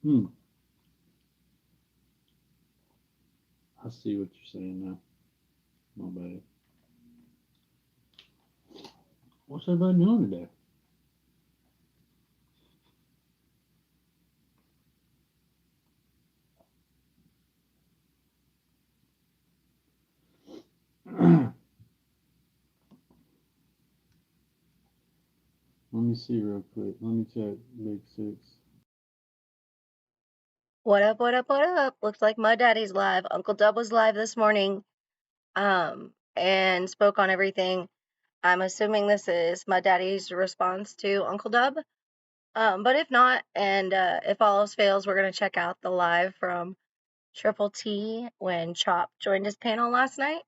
Hmm. I see what you're saying now. My bad. What's everybody doing today? Let me see real quick. Let me check Big Six. What up, what up, what up? Looks like MudDaddy's live. Uncle Dubb was live this morning, and spoke on everything. I'm assuming this is MudDaddy's response to Uncle Dubb. But if not, and if all else fails, we're gonna check out the live from Triple T when Chopp joined his panel last night.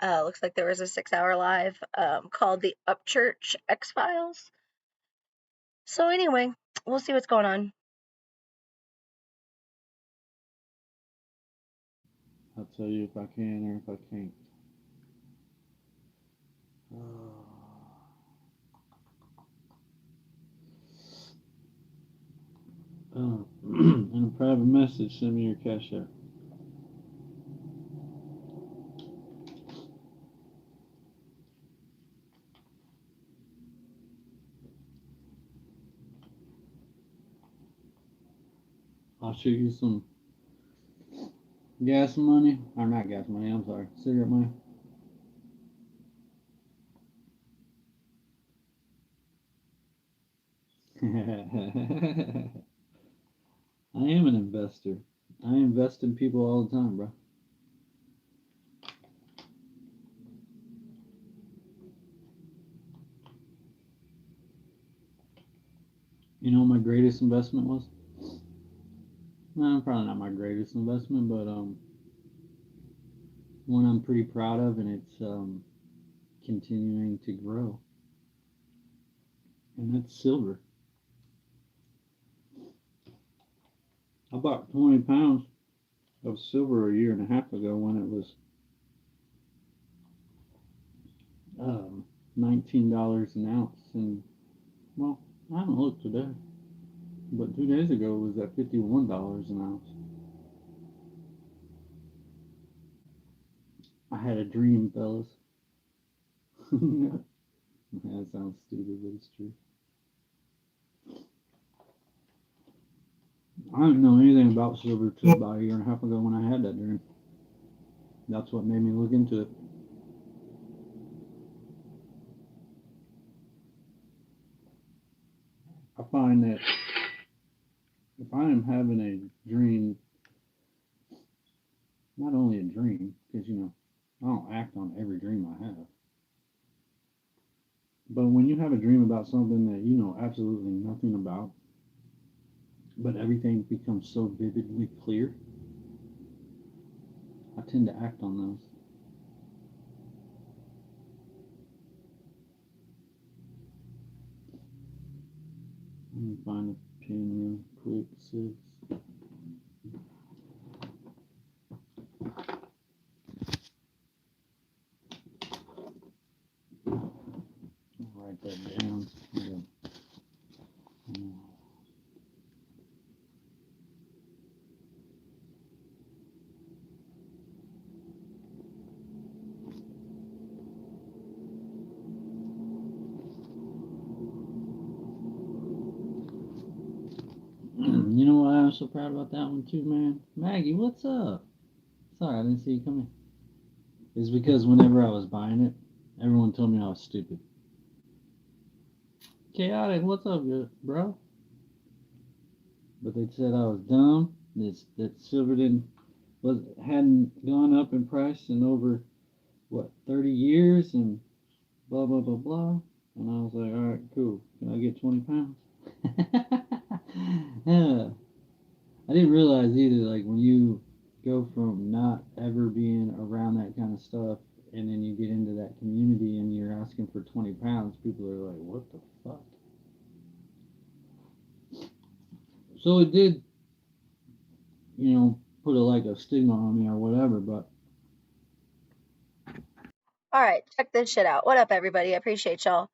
Looks like there was a 6-hour live called the Upchurch X Files. So anyway, we'll see what's going on. I'll tell you if I can or if I can't. In a private message, send me your cash app. I'll shoot you some gas money, or not gas money. I'm sorry, cigarette money. I am an investor. I invest in people all the time, bro. You know what my greatest investment was? No, probably not my greatest investment, but one I'm pretty proud of, and it's continuing to grow, and that's silver. I bought 20 pounds of silver a year and a half ago when it was um, $19 an ounce, and well, I haven't looked today, but 2 days ago it was at $51 an ounce. I had a dream, fellas. That sounds stupid, but it's true. I didn't know anything about silver till about a year and a half ago when I had that dream. That's what made me look into it. I find that if I am having a dream, not only a dream, because I don't act on every dream I have, but when you have a dream about something that you know absolutely nothing about, but everything becomes so vividly clear, I tend to act on those. Let me find a pin real quick, sis. I'll write that down. You know why I'm so proud about that one too, man? Maggie, what's up? Sorry, I didn't see you coming. It's because whenever I was buying it, everyone told me I was stupid. Chaotic, what's up, bro? But they said I was dumb. That silver didn't was hadn't gone up in price in over what 30 years and blah blah blah blah. And I was like, all right, cool. Can I get 20 pounds? Yeah. I didn't realize either. Like when you go from not ever being around that kind of stuff, and then you get into that community and you're asking for 20 pounds, people are like, what the fuck? So it did, put like a stigma on me or whatever. But All right, check this shit out. What up, everybody? I appreciate y'all.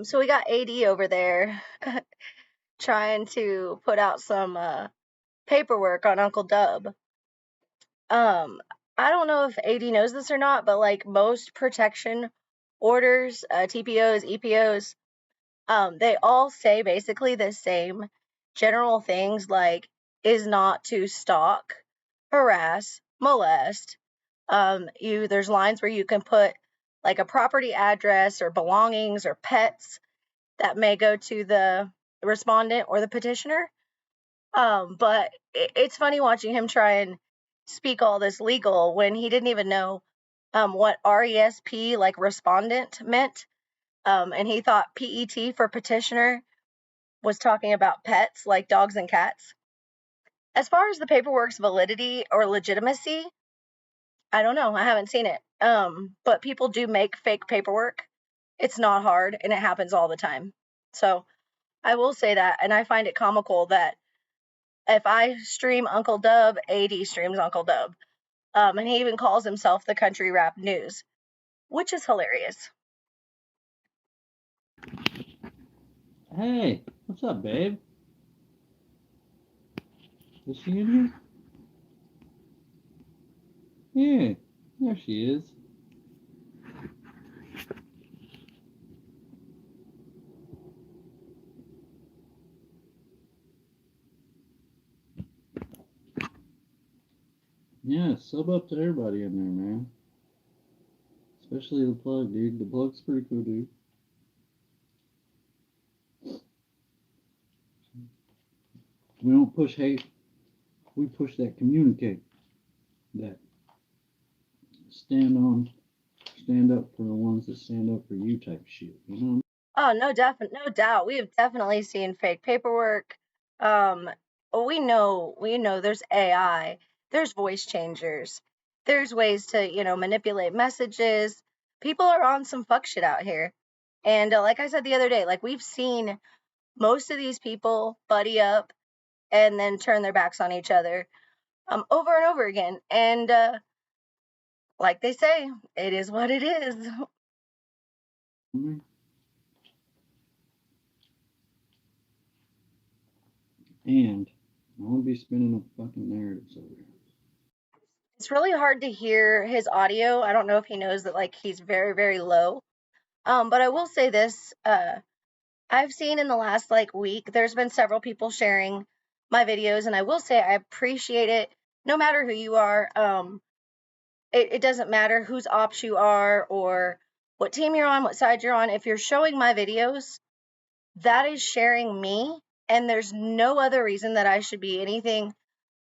So we got AD over there trying to put out some paperwork on Uncle Dubb. I don't know if AD knows this or not, but like most protection orders, TPOs, EPOs, they all say basically the same general things, like is not to stalk, harass, molest. There's lines where you can put like a property address or belongings or pets that may go to the respondent or the petitioner. But it's funny watching him try and speak all this legal when he didn't even know what RESP, like respondent, meant. And he thought PET for petitioner was talking about pets, like dogs and cats. As far as the paperwork's validity or legitimacy, I don't know. I haven't seen it. But people do make fake paperwork. It's not hard, and it happens all the time. So I will say that, and I find it comical that if I stream Uncle Dubb, AD streams Uncle Dubb. And he even calls himself the Country Rap News, which is hilarious. Hey, what's up, babe? Is she in here? Yeah, there she is. Yeah, sub up to everybody in there, man. Especially the plug, dude. The plug's pretty cool, dude. We don't push hate. We push that communicate. That stand up for the ones that stand up for you type shit. You know? Oh, no doubt. We have definitely seen fake paperwork. Um, we know there's AI, there's voice changers, there's ways to, manipulate messages. People are on some fuck shit out here. And like I said the other day, like we've seen most of these people buddy up and then turn their backs on each other over and over again. And like they say, it is what it is. And I won't be spinning up fucking narratives over here. It's really hard to hear his audio. I don't know if he knows that like he's very, very low. But I will say this, I've seen in the last like week, there's been several people sharing my videos, and I will say I appreciate it no matter who you are. It doesn't matter whose ops you are or what team you're on, what side you're on. If you're showing my videos, that is sharing me, and there's no other reason that I should be anything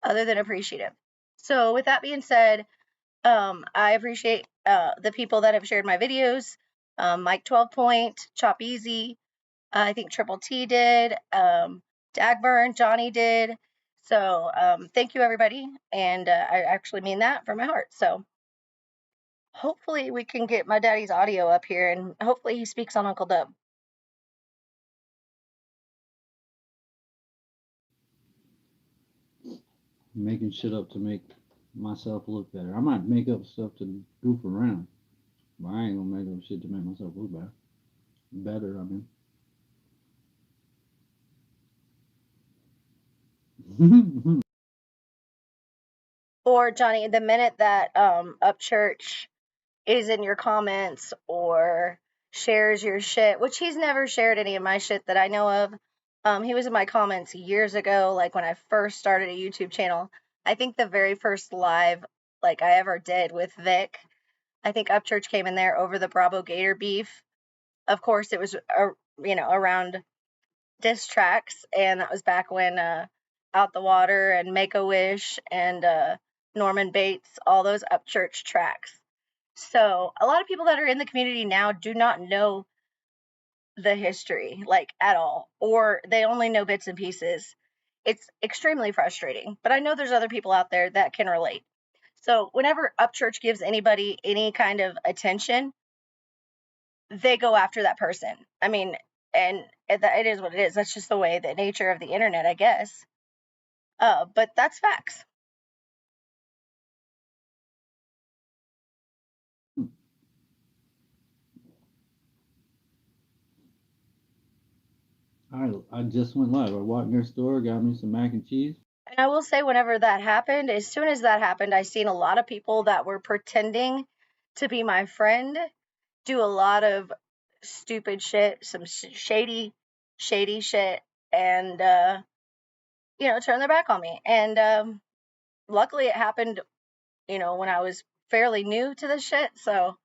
other than appreciative. So with that being said, I appreciate the people that have shared my videos. Mike 12 Point, Chop Easy, I think Triple T did, Dagburn, Johnny did. So thank you everybody, and I actually mean that from my heart. So hopefully we can get my daddy's audio up here, and hopefully he speaks on Uncle Dubb. Making shit up to make myself look better. I might make up stuff to goof around, but I ain't gonna make up shit to make myself look better. Better, I mean. Or Johnny, the minute that Upchurch is in your comments or shares your shit, which he's never shared any of my shit that I know of. He was in my comments years ago, like when I first started a YouTube channel. I think the very first live like I ever did with Vic, I think Upchurch came in there over the Bravo Gator beef. Of course, it was around diss tracks, and that was back when Out the Water and Make a Wish and Norman Bates, all those Upchurch tracks. So a lot of people that are in the community now do not know the history, like at all, or they only know bits and pieces. It's extremely frustrating, but I know there's other people out there that can relate. So whenever Upchurch gives anybody any kind of attention, they go after that person. I mean, and it is what it is. That's just the way, the nature of the internet, I guess. But that's facts. I just went live. I walked next door, got me some mac and cheese. And I will say, whenever that happened, as soon as that happened, I seen a lot of people that were pretending to be my friend do a lot of stupid shit, some shady shit, and turn their back on me. And luckily, it happened, when I was fairly new to this shit. So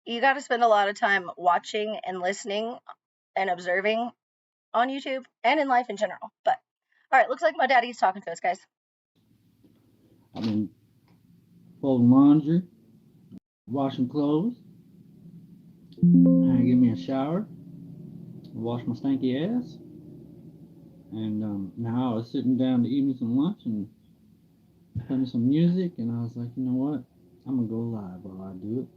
you got to spend a lot of time watching and listening and observing on YouTube and in life in general. But all right, looks like my daddy's talking to us, guys. I've been folding laundry, washing clothes. I give me a shower, wash my stanky ass, and now I was sitting down to eat me some lunch and play me some music, and I was like, you know what? I'm gonna go live while I do it.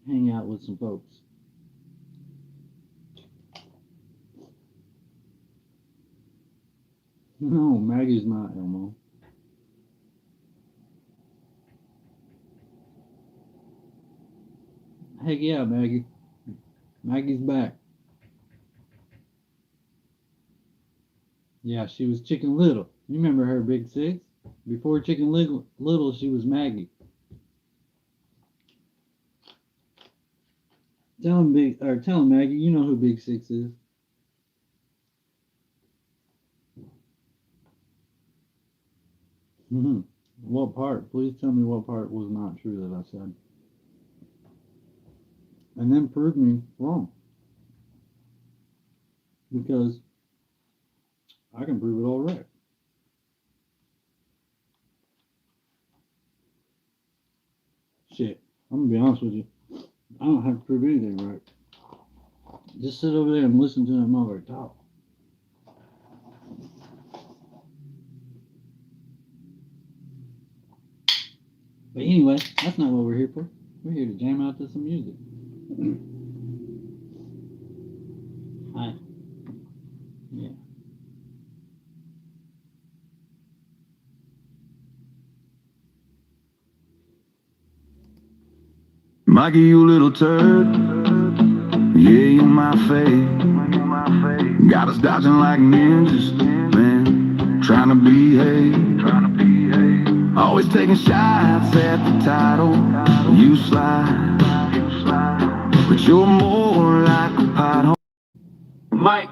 Hang out with some folks. No, Maggie's not Elmo. Heck yeah, Maggie. Maggie's back. Yeah, she was Chicken Little. You remember her, Big Six? Before Chicken Little, she was Maggie. Tell him Maggie, you know who Big Six is. Mm-hmm. What part? Please tell me what part was not true that I said. And then prove me wrong. Because I can prove it all right. Shit. I'm gonna be honest with you. I don't have to prove anything right. Just sit over there and listen to that mother talk. But anyway, that's not what we're here for. We're here to jam out to some music. Hi. Yeah. Mikey, you little turd. Yeah, you my fave. Got us dodging like ninjas, man. Trying to behave. Always taking shots at the title. You slide, but you're more like a pothole. Mike.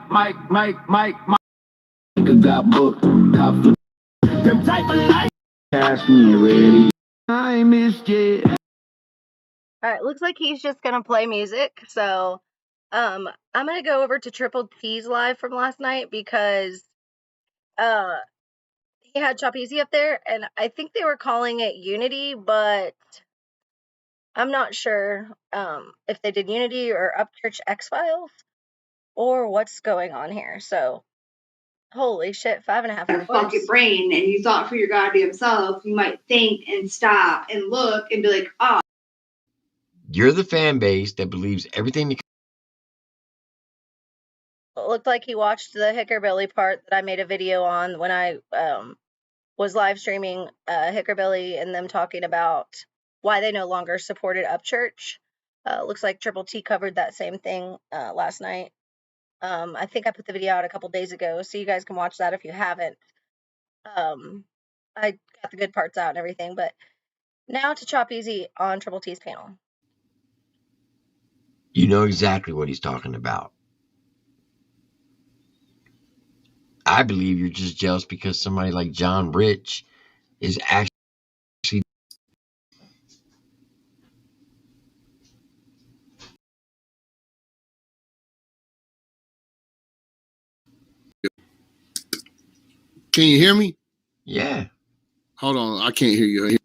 Got booked, top flip. Them type of life. Cash me ready. I missed you. All right, looks like he's just gonna play music. So, I'm gonna go over to Triple T's live from last night because he had Chopp Easy up there, and I think they were calling it Unity, but I'm not sure if they did Unity or Upchurch X Files or what's going on here. So, holy shit, 5.5 hours. Fuck your brain and you thought for your goddamn self, you might think and stop and look and be like, oh. You're the fan base that believes everything. It looked like he watched the Hickorbilly part that I made a video on when I was live streaming Hickorbilly and them talking about why they no longer supported Upchurch. Looks like Triple T covered that same thing last night. I think I put the video out a couple days ago, so you guys can watch that if you haven't. I got the good parts out and everything, but now to Chopp Easy on Triple T's panel. You know exactly what he's talking about. I believe you're just jealous because somebody like John Rich is actually. Can you hear me? Yeah. Hold on, I can't hear you.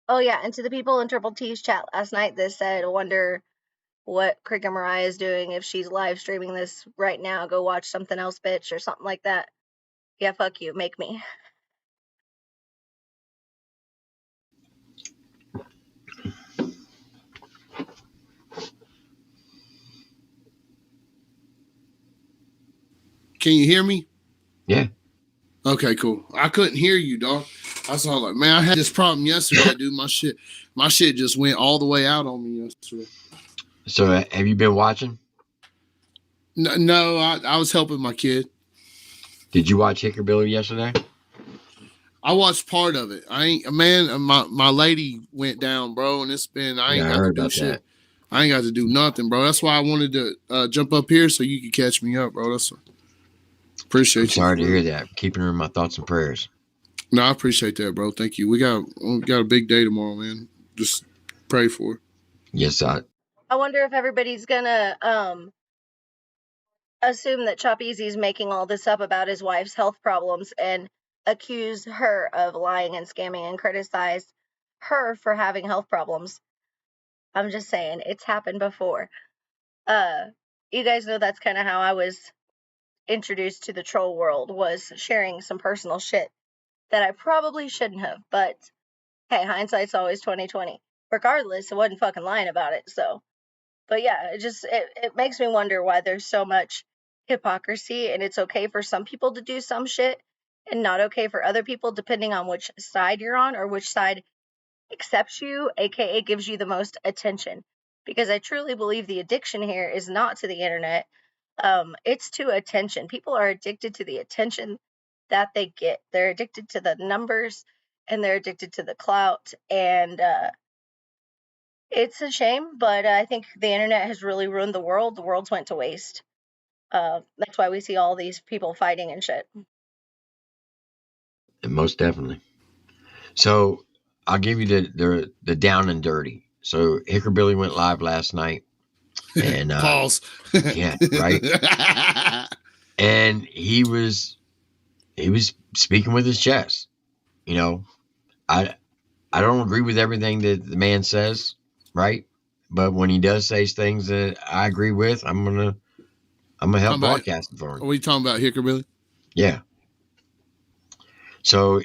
Oh yeah, and to the people in Triple T's chat last night that said, wonder what Cricket Mariah is doing if she's live streaming this right now. Go watch something else, bitch, or something like that. Yeah, fuck you, make me. Can you hear me? Yeah. Okay, cool. I couldn't hear you, dog. I saw like, man, I had this problem yesterday, dude. My shit just went all the way out on me yesterday. So have you been watching? No, I was helping my kid. Did you watch Hickorbilly yesterday? I watched part of it. I ain't, man, my lady went down, bro, and it's been, I ain't got to do shit. I ain't got to do nothing, bro. That's why I wanted to jump up here so you could catch me up, bro. Appreciate you. Sorry to hear that. Keeping her in my thoughts and prayers. No, I appreciate that, bro. Thank you. We got a big day tomorrow, man. Just pray for it. Yes, I wonder if everybody's gonna assume that Chop Easy's making all this up about his wife's health problems and accuse her of lying and scamming and criticize her for having health problems. I'm just saying, it's happened before. You guys know that's kind of how I was introduced to the troll world, was sharing some personal shit that I probably shouldn't have, but hey, hindsight's always 2020. Regardless, I wasn't fucking lying about it, so. But yeah, it makes me wonder why there's so much hypocrisy, and it's okay for some people to do some shit and not okay for other people, depending on which side you're on or which side accepts you, aka gives you the most attention. Because I truly believe the addiction here is not to the internet, it's to attention. People are addicted to the attention that they get. They're addicted to the numbers and they're addicted to the clout, and it's a shame, but I think the internet has really ruined the world. The world's went to waste. That's why we see all these people fighting and shit. most definitely. So I'll give you the down and dirty. So Hickorbilly went live last night, and pause. Yeah, right. And he was speaking with his chest. You know, I don't agree with everything that the man says, right? But when he does say things that I agree with, I'm gonna help broadcast it for him. Are we talking about Hickorbilly? Yeah. So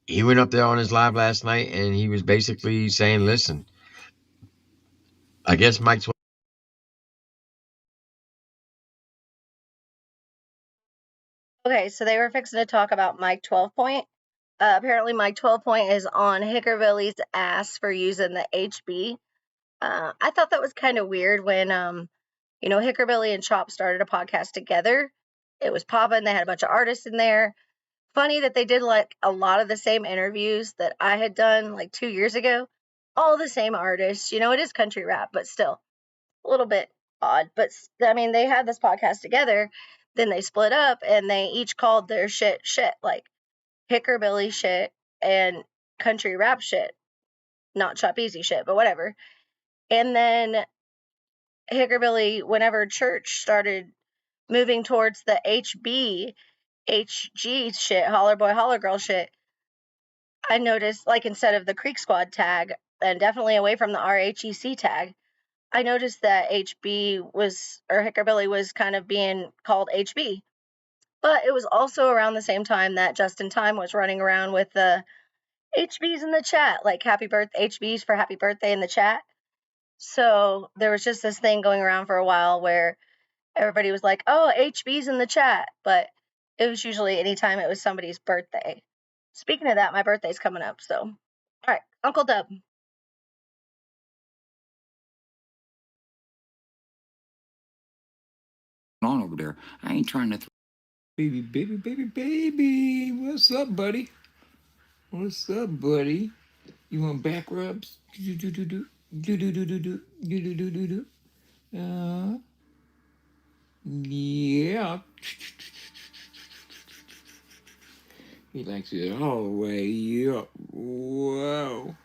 he went up there on his live last night, and he was basically saying, "Listen, I guess Mike's." Okay, so they were fixing to talk about Mike 12 Point. Apparently, Mike 12 Point is on Hickorbilly's ass for using the HB. I thought that was kind of weird when, Hickorbilly and Chopp started a podcast together. It was popping. They had a bunch of artists in there. Funny that they did like a lot of the same interviews that I had done like 2 years ago. All the same artists. It is country rap, but still a little bit odd. But I mean, they had this podcast together. Then they split up and they each called their shit, like Hickorbilly shit and country rap shit. Not Chop Easy shit, but whatever. And then Hickorbilly, whenever church started moving towards the HB, HG shit, holler boy, holler girl shit, I noticed, like, instead of the Creek Squad tag, and definitely away from the RHEC tag, I noticed that Hickorbilly was kind of being called HB. But it was also around the same time that Justin Time was running around with the HBs in the chat, like happy birthday, HBs for happy birthday in the chat. So there was just this thing going around for a while where everybody was like, oh, HB's in the chat. But it was usually anytime it was somebody's birthday. Speaking of that, my birthday's coming up. So, all right, Uncle Dubb. On over there. I ain't trying to. Baby. What's up, buddy? What's up, buddy? You want back rubs? Do. Yeah. He likes it all the way up. Whoa.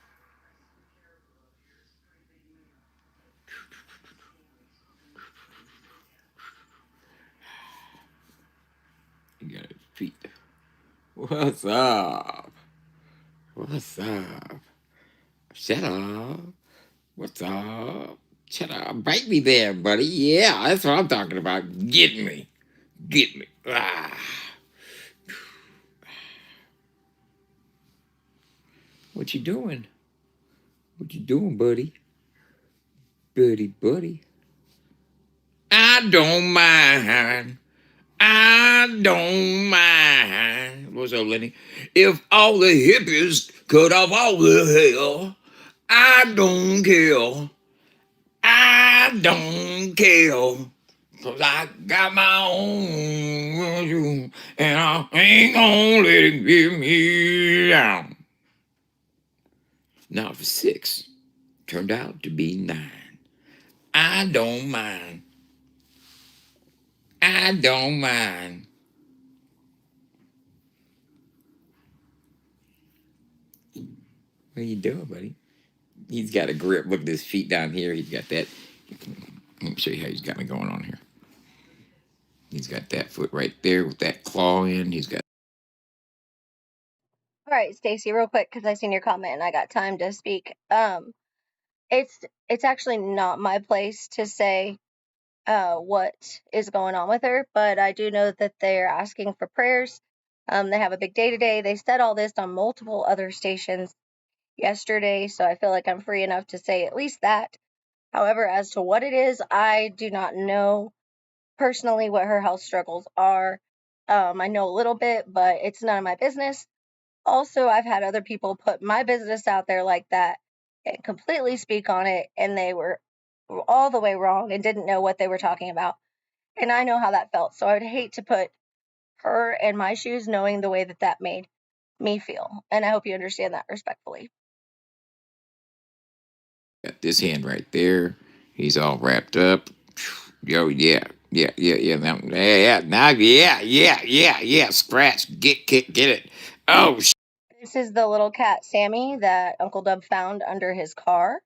He got his feet. What's up? What's up? Shut up. What's up? Shut up. Bite me there, buddy. Yeah, that's what I'm talking about. Get me. Get me. Ah. What you doing? What you doing, buddy? Buddy. I don't mind. I don't mind. Well, What's up, Lenny? If all the hippies cut off all the hair, I don't care. I don't care. Cause I got my own, and I ain't gonna let it get me down. Now for 6 turned out to be 9. I don't mind. I don't mind. What are you doing, buddy? He's got a grip. Look at his feet down here. He's got that. Let me show you how he's got me going on here. He's got that foot right there with that claw in. He's got. All right, Stacy, real quick, because I seen your comment and I got time to speak. It's actually not my place to say what is going on with her, but I do know that they're asking for prayers. They have a big day today. They said all this on multiple other stations yesterday, so I feel like I'm free enough to say at least that. However, as to what it is, I do not know personally what her health struggles are. I know a little bit, but it's none of my business. Also, I've had other people put my business out there like that and completely speak on it, and they were all the way wrong and didn't know what they were talking about. And I know how that felt, so I would hate to put her in my shoes knowing the way that that made me feel. And I hope you understand that respectfully. Got this hand right there. He's all wrapped up. Yo, yeah. Scratch. Get it. Oh, This is the little cat Sammy that Uncle Dubb found under his car.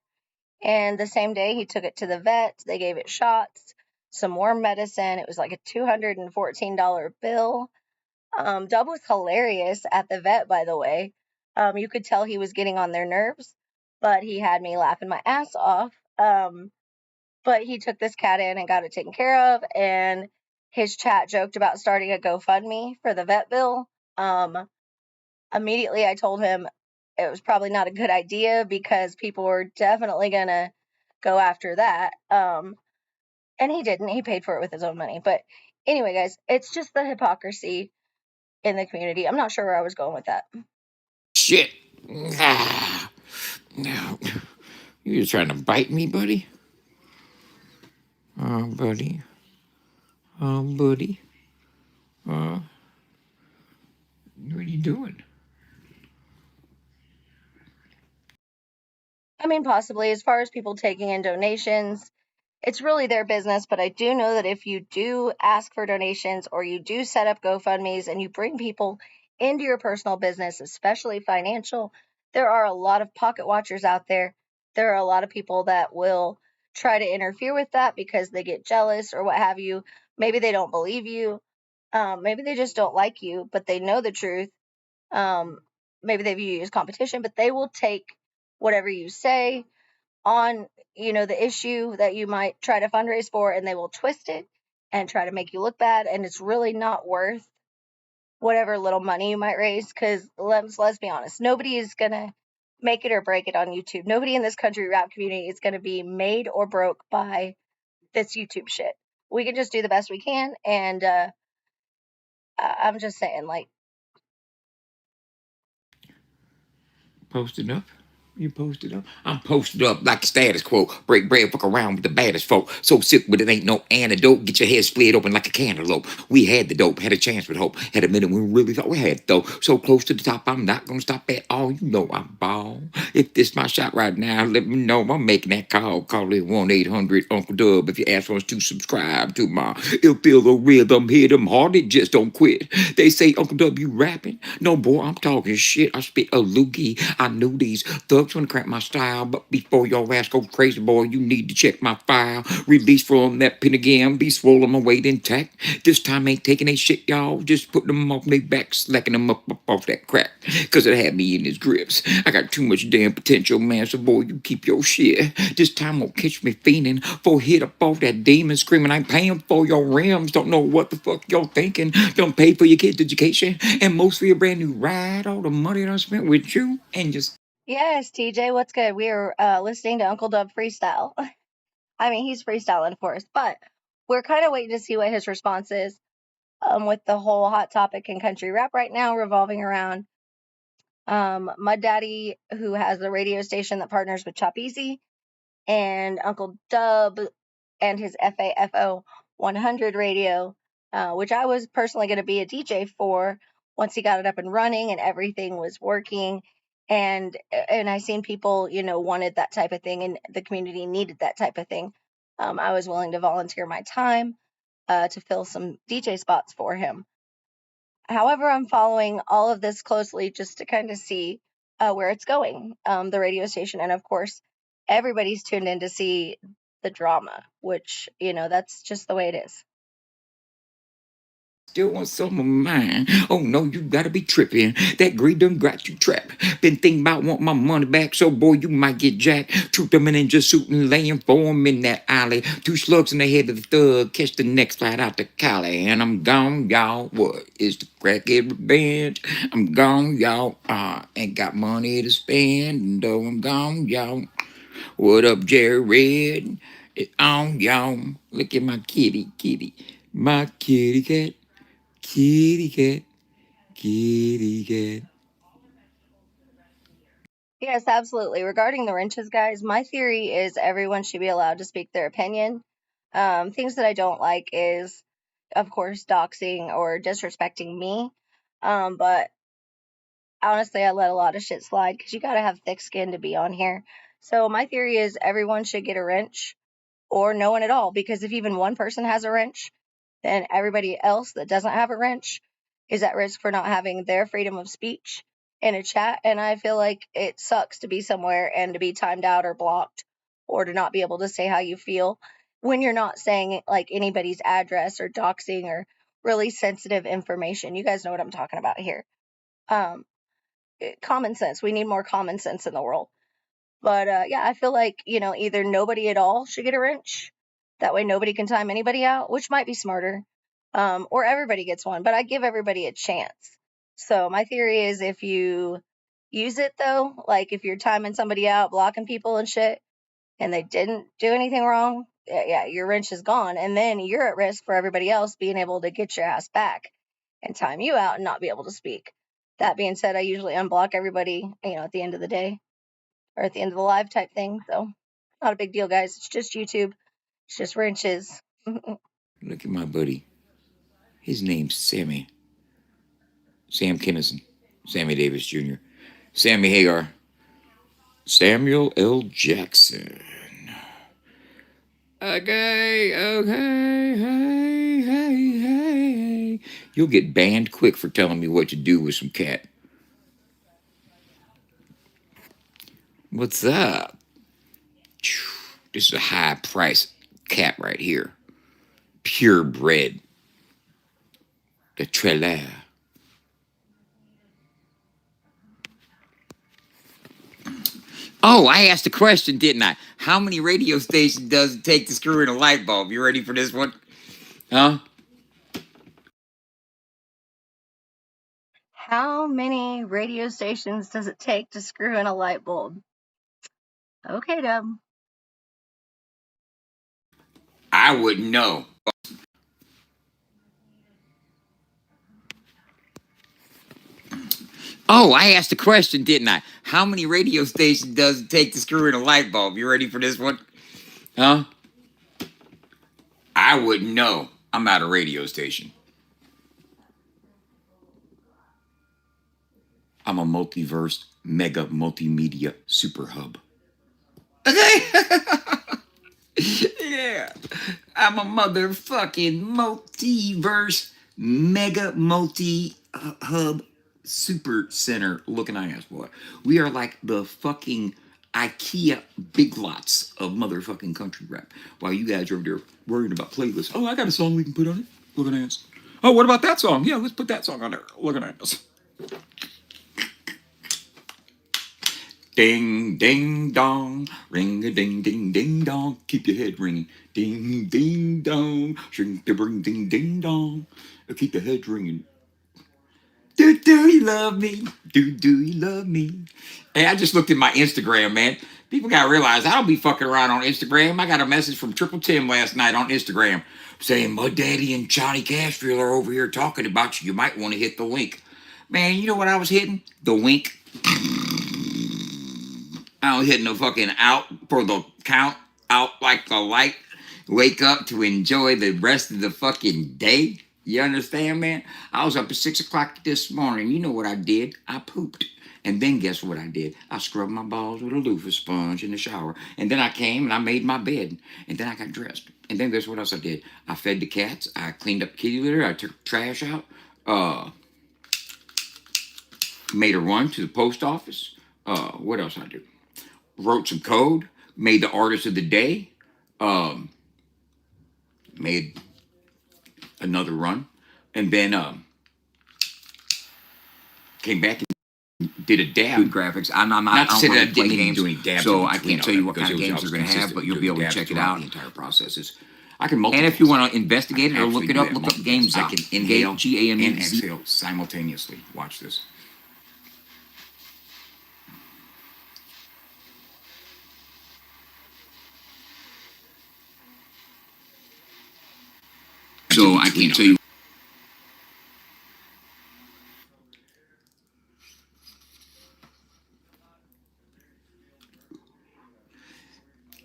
And the same day he took it to the vet. They gave it shots, some more medicine. It was like a $214 bill. Dubb was hilarious at the vet, by the way. You could tell he was getting on their nerves, but he had me laughing my ass off. But he took this cat in and got it taken care of, and his chat joked about starting a GoFundMe for the vet bill. Immediately I told him it was probably not a good idea because people were definitely gonna go after that. And he didn't. He paid for it with his own money. But anyway, guys, it's just the hypocrisy in the community. I'm not sure where I was going with that. shit. Ah. No. You just trying to bite me, buddy? Oh, buddy. Oh, buddy. What are you doing? I mean, possibly as far as people taking in donations, it's really their business. But I do know that if you do ask for donations or you do set up GoFundMes and you bring people into your personal business, especially financial, there are a lot of pocket watchers out there. There are a lot of people that will try to interfere with that because they get jealous or what have you. Maybe they don't believe you. Maybe they just don't like you, but they know the truth. Um, Maybe they view you as competition, but they will take whatever you say on, the issue that you might try to fundraise for, and they will twist it and try to make you look bad. And it's really not worth whatever little money you might raise. Because let's be honest, nobody is gonna make it or break it on YouTube. Nobody in this country rap community is gonna be made or broke by this YouTube shit. We can just do the best we can, and I'm just saying, like, Posted up? You posted up? I'm posted up like a status quo. Break bread, fuck around with the baddest folk. So sick, but it ain't no antidote. Get your head split open like a cantaloupe. We had the dope, had a chance with hope. Had a minute we really thought we had though. So close to the top, I'm not gonna stop at all. You know I'm ball. If this my shot right now, let me know. I'm making that call. Call it 1-800 Uncle Dubb if you ask us to subscribe to my Ill Feel the Rhythm. Hit them hard, it just don't quit. They say, Uncle Dubb, you rapping? No, boy, I'm talking shit. I spit a loogie. I knew these thugs want to crack my style, but before your ass go crazy, boy, you need to check my file. Release from that pen again, be swollen my weight intact. This time ain't taking a shit, y'all. Just putting them off their back, slacking them up off that crack. Cause it had me in his grips. I got too much damn potential, man, so boy, you keep your shit. This time won't catch me fiending for hit up off that demon screaming. I'm paying for your rims, don't know what the fuck y'all thinking. Don't pay for your kids' education, and most for your brand new ride. All the money I spent with you, and just yes, TJ, what's good? We are listening to Uncle Dubb freestyle. I mean, he's freestyling for us, but we're kind of waiting to see what his response is with the whole hot topic in country rap right now revolving around MudDaddy, who has the radio station that partners with Chopp, and Uncle Dubb and his FAFO 100 radio, which I was personally going to be a DJ for once he got it up and running and everything was working. And I seen people, wanted that type of thing, and the community needed that type of thing. I was willing to volunteer my time to fill some DJ spots for him. However, I'm following all of this closely just to kind of see where it's going, the radio station. And of course, everybody's tuned in to see the drama, which, that's just the way it is. Still want some of mine. Oh no, you gotta be tripping. That greed done got you trapped. Been thinking about want my money back, so boy, you might get jacked. Troop them in and just shooting, laying for 'em in that alley. 2 slugs in the head of the thug. Catch the next flight out to Cali. And I'm gone, y'all. What is the crackhead revenge? I'm gone, y'all. Ain't got money to spend. And though I'm gone, y'all. What up, Jared? It's on, y'all. Look at my kitty. My kitty cat. Kitty cat, kitty cat. Yes, absolutely. Regarding the wrenches, guys, my theory is everyone should be allowed to speak their opinion. Things that I don't like is, of course, doxing or disrespecting me. But honestly, I let a lot of shit slide because you got to have thick skin to be on here. So my theory is everyone should get a wrench or no one at all, because if even one person has a wrench, then everybody else that doesn't have a wrench is at risk for not having their freedom of speech in a chat. And I feel like it sucks to be somewhere and to be timed out or blocked or to not be able to say how you feel when you're not saying like anybody's address or doxing or really sensitive information. You guys know what I'm talking about here. Common sense. We need more common sense in the world. But yeah, I feel like, either nobody at all should get a wrench. That way nobody can time anybody out, which might be smarter. Or everybody gets one, but I give everybody a chance. So my theory is if you use it though, like if you're timing somebody out, blocking people and shit, and they didn't do anything wrong, yeah, your wrench is gone. And then you're at risk for everybody else being able to get your ass back and time you out and not be able to speak. That being said, I usually unblock everybody, at the end of the day or at the end of the live type thing. So not a big deal, guys. It's just YouTube. It's just wrenches. Look at my buddy. His name's Sammy. Sam Kinnison. Sammy Davis Jr. Sammy Hagar. Samuel L. Jackson. Okay, hey. You'll get banned quick for telling me what to do with some cat. What's up? This is a high price cat right here. Purebred. The Trailer. Oh, I asked a question, didn't I? How many radio stations does it take to screw in a light bulb? You ready for this one? Huh? How many radio stations does it take to screw in a light bulb? Okay, Dubb. I wouldn't know. Oh, I asked a question, didn't I? How many radio stations does it take to screw in a light bulb? You ready for this one? Huh? I wouldn't know. I'm at a radio station. I'm a multiverse, mega multimedia super hub. Okay? Yeah. I'm a motherfucking multiverse, mega multi hub super center looking ass boy. We are like the fucking IKEA big lots of motherfucking country rap. While you guys are over there worrying about playlists. Oh, I got a song we can put on it. Looking ass. Oh, what about that song? Yeah, let's put that song on there. Looking ass. Ding, ding, dong, ring a ding, ding, ding, dong. Keep your head ringing. Ding, ding, dong, shrink the ring, ding, ding, dong. Keep the head ringing. Do you love me? Do you love me? Hey, I just looked at my Instagram, man. People gotta realize I don't be fucking around on Instagram. I got a message from Triple Tim last night on Instagram saying Mud Daddy and Johnny Cashfield are over here talking about you. You might want to hit the link. Man, you know what I was hitting? The link. I was hitting the fucking out for the count, out like the light. Wake up to enjoy the rest of the fucking day. You understand, man? I was up at 6 o'clock this morning. You know what I did? I pooped. And then guess what I did? I scrubbed my balls with a loofah sponge in the shower. And then I came and I made my bed. And then I got dressed. And then guess what else I did? I fed the cats. I cleaned up kitty litter. I took trash out. Made a run to the post office. What else I do? Wrote some code. Made the artist of the day. Made another run. And then came back and did a dab. Good graphics. Not to say that I didn't even do any dabs. So I can't tell you what kind of games you're going to have, but you'll be able to check it out. The entire process is. I can multitask. And if you want to investigate it or look it up, look up Games. I can inhale, G-A-M-E, and exhale simultaneously. Watch this. So I can't tell you.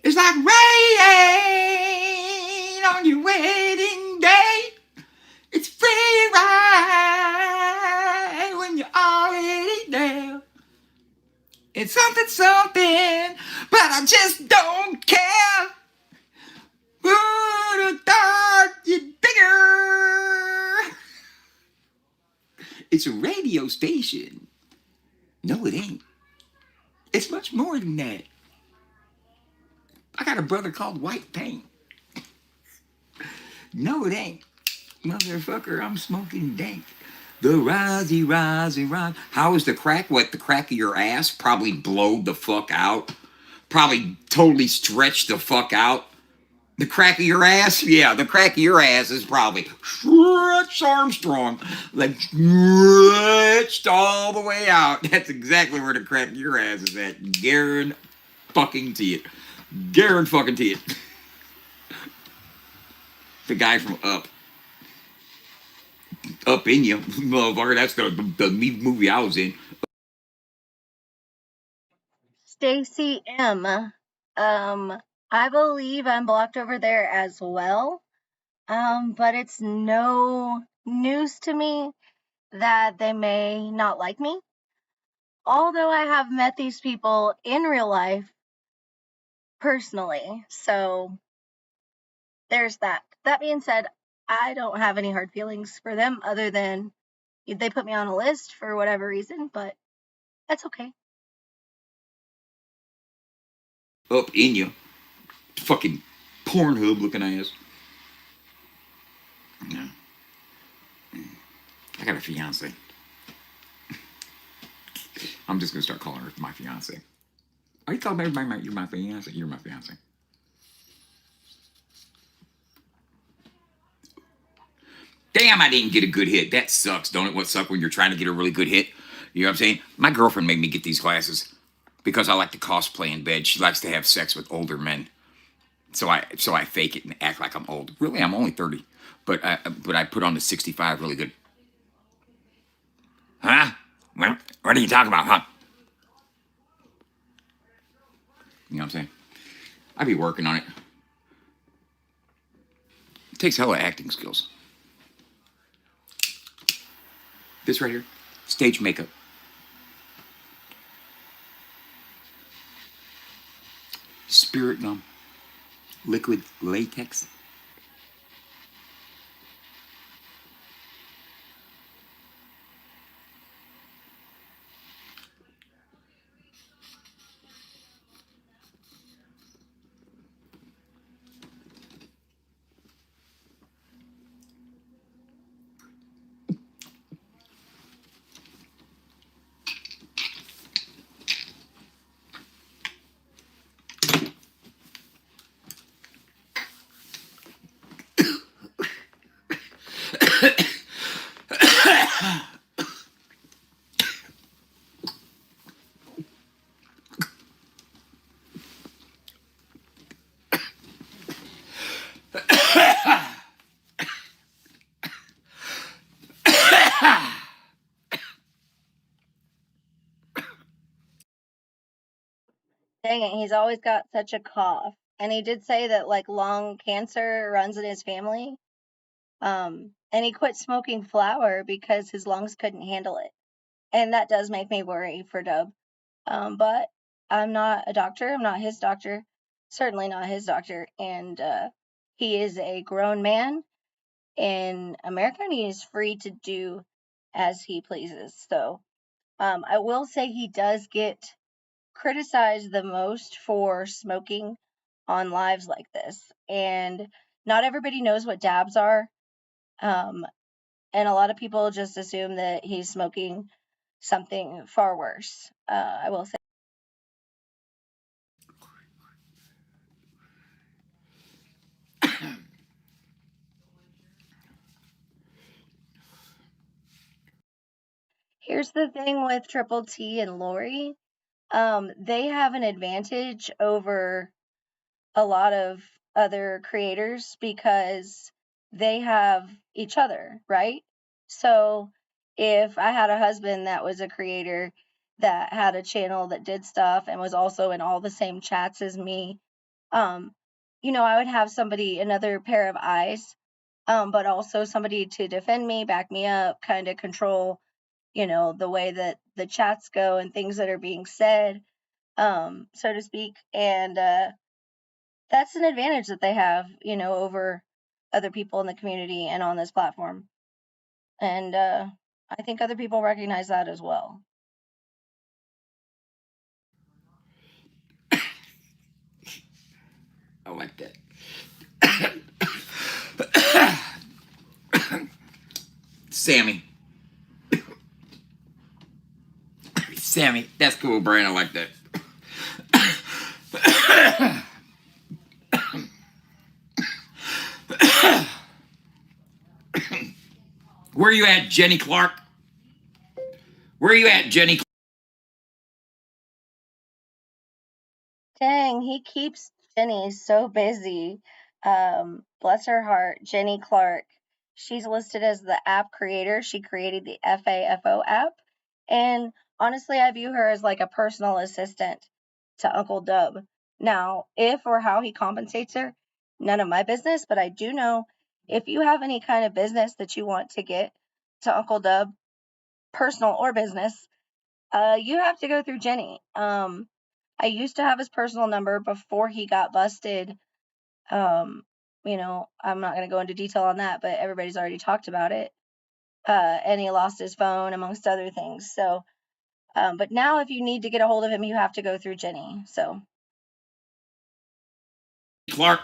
It's like rain on your wedding day. It's free ride when you're already there. It's something, but I just don't care. Who'd have thought you'd bigger? It's a radio station. No, it ain't. It's much more than that. I got a brother called White Paint. No, it ain't. Motherfucker, I'm smoking dank. The risey, risey, rise. How is the crack? What, the crack of your ass? Probably blowed the fuck out. Probably totally stretched the fuck out. The crack of your ass? Yeah, the crack of your ass is probably Stretch Armstrong. Like stretched all the way out. That's exactly where the crack of your ass is at. Guaranteed fucking it. Guaranteed it. The guy from Up in You, motherfucker. That's the movie I was in. Stacy M. I believe I'm blocked over there as well. But it's no news to me that they may not like me. Although I have met these people in real life personally. So there's that. That being said, I don't have any hard feelings for them other than they put me on a list for whatever reason, but that's okay. Up in You. Fucking Pornhub looking ass. No. I got a fiance. I'm just gonna start calling her my fiance. Are you calling everybody you're my fiance? You're my fiance. Damn, I didn't get a good hit. That sucks, don't it? What sucks when you're trying to get a really good hit? You know what I'm saying? My girlfriend made me get these glasses because I like to cosplay in bed. She likes to have sex with older men. So I fake it and act like I'm old. Really, I'm only 30. But I put on the 65 really good. Huh? What are you talking about, huh? You know what I'm saying? I be working on it. It takes hella acting skills. This right here, stage makeup. Spirit gum. Liquid latex. Dang it, he's always got such a cough. And he did say that like lung cancer runs in his family. And he quit smoking flower because his lungs couldn't handle it. And that does make me worry for Dubb. But I'm not a doctor. I'm not his doctor. Certainly not his doctor. And he is a grown man in America, and he is free to do as he pleases. So I will say he does get criticized the most for smoking on lives like this. And not everybody knows what dabs are. And a lot of people just assume that he's smoking something far worse. I will say. Here's the thing with Triple T and Lori. They have an advantage over a lot of other creators because they have each other, right? So if I had a husband that was a creator that had a channel that did stuff and was also in all the same chats as me, um, I would have somebody, another pair of eyes, but also somebody to defend me, back me up, kind of control, the way that the chats go and things that are being said, so to speak. And that's an advantage that they have, over other people in the community and on this platform. And I think other people recognize that as well. I like that. Sammy. Sammy, that's cool, Brian. I like that. Where you at, Jenny Clark? Where you at, Jenny? Dang, he keeps Jenny so busy. Bless her heart, Jenny Clark. She's listed as the app creator. She created the FAFO app. And honestly, I view her as like a personal assistant to Uncle Dubb. Now, if or how he compensates her, none of my business, but I do know if you have any kind of business that you want to get to Uncle Dubb, personal or business, you have to go through Jenny. I used to have his personal number before he got busted. I'm not going to go into detail on that, but everybody's already talked about it. And he lost his phone, amongst other things. So, but now if you need to get a hold of him, you have to go through Jenny. So, Clark.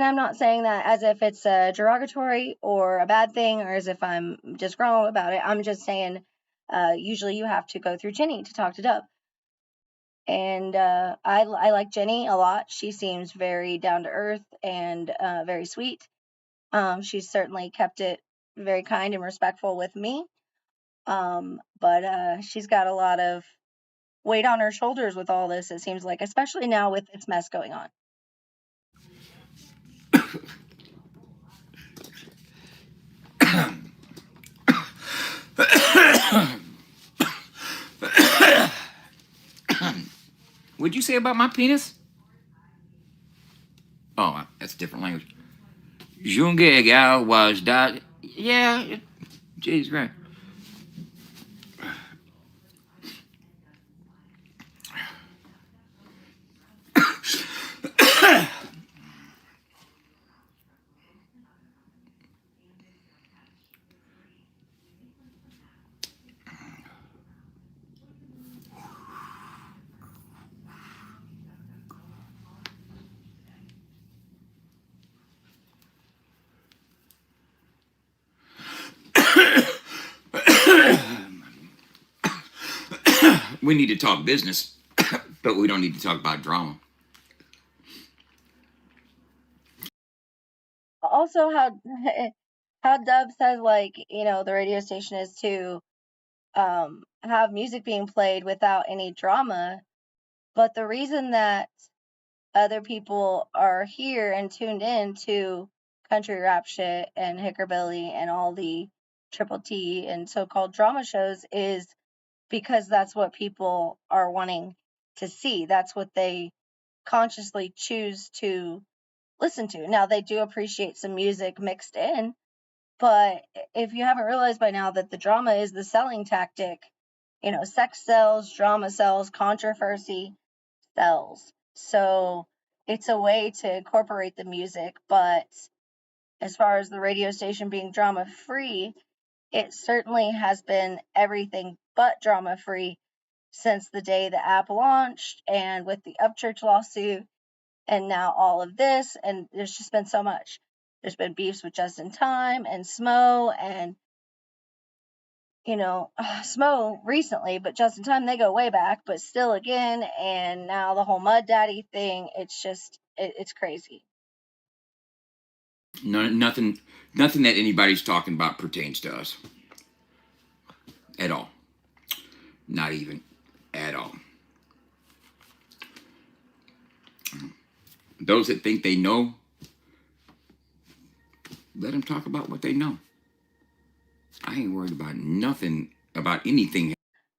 and I'm not saying that as if it's a derogatory or a bad thing or as if I'm just wrong about it. I'm just saying, usually you have to go through Jenny to talk to Dubb. And I like Jenny a lot. She seems very down to earth and very sweet. She's certainly kept it very kind and respectful with me. But she's got a lot of weight on her shoulders with all this, it seems like, especially now with this mess going on. What'd you say about my penis? Oh, that's a different language. Junge gal was that. Yeah, jeez, right. We need to talk business, but we don't need to talk about drama. Also, how Dubb says, like, the radio station is to have music being played without any drama. But the reason that other people are here and tuned in to country rap shit and Hickerbilly and all the Triple T and so-called drama shows is because that's what people are wanting to see. That's what they consciously choose to listen to. Now, they do appreciate some music mixed in, but if you haven't realized by now that the drama is the selling tactic, sex sells, drama sells, controversy sells. So it's a way to incorporate the music, but as far as the radio station being drama free, it certainly has been everything but drama free since the day the app launched, and with the Upchurch lawsuit, and now all of this, and there's just been so much. There's been beefs with Justin Time and Smo, and Smo recently, but Justin Time, they go way back, but still again, and now the whole MudDaddy thing, it's just, it's crazy. Nothing that anybody's talking about pertains to us at all. Not even at all. Those that think they know, let them talk about what they know. I ain't worried about nothing, about anything.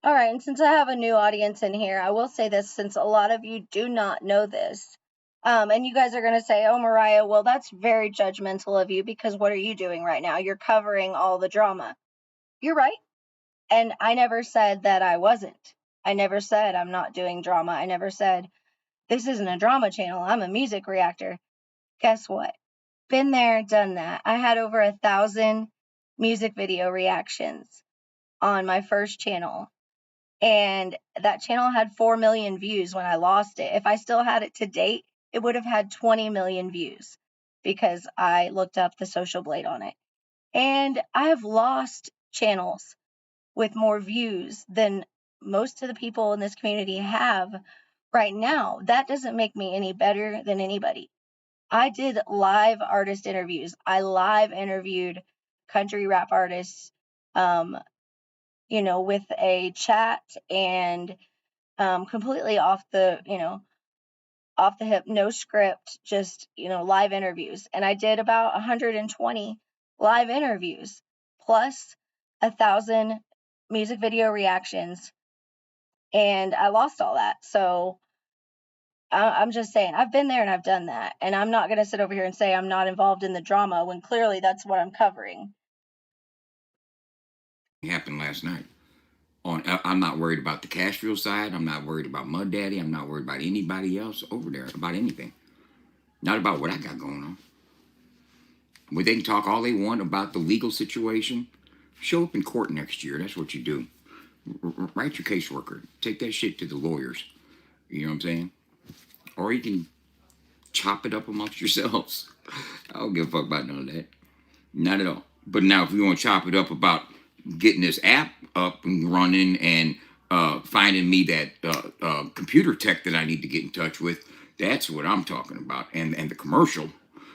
All right, and since I have a new audience in here, I will say this, since a lot of you do not know this, and you guys are going to say, oh, Mariah, well, that's very judgmental of you, because what are you doing right now? You're covering all the drama. You're right. And I never said that I wasn't. I never said I'm not doing drama. I never said this isn't a drama channel. I'm a music reactor. Guess what? Been there, done that. I had over 1,000 music video reactions on my first channel. And that channel had 4 million views when I lost it. If I still had it to date, it would have had 20 million views because I looked up the social blade on it. And I have lost channels with more views than most of the people in this community have right now. That doesn't make me any better than anybody. I did live artist interviews. I live interviewed country rap artists, with a chat and completely off the hip, no script, just, live interviews. And I did about 120 live interviews plus 1,000 music video reactions, and I lost all that. So I'm just saying, I've been there and I've done that, and I'm not going to sit over here and say I'm not involved in the drama when clearly that's what I'm covering. Happened last night. I'm not worried about the Castro side. I'm not worried about MudDaddy. I'm not worried about anybody else over there about anything. Not about what I got going on. Well, they can talk all they want about the legal situation. Show up in court next year. That's what you do. Write your caseworker. Take that shit to the lawyers. You know what I'm saying? Or you can chop it up amongst yourselves. I don't give a fuck about none of that. Not at all. But now if we want to chop it up about getting this app up and running and finding me that computer tech that I need to get in touch with, that's what I'm talking about. And the commercial.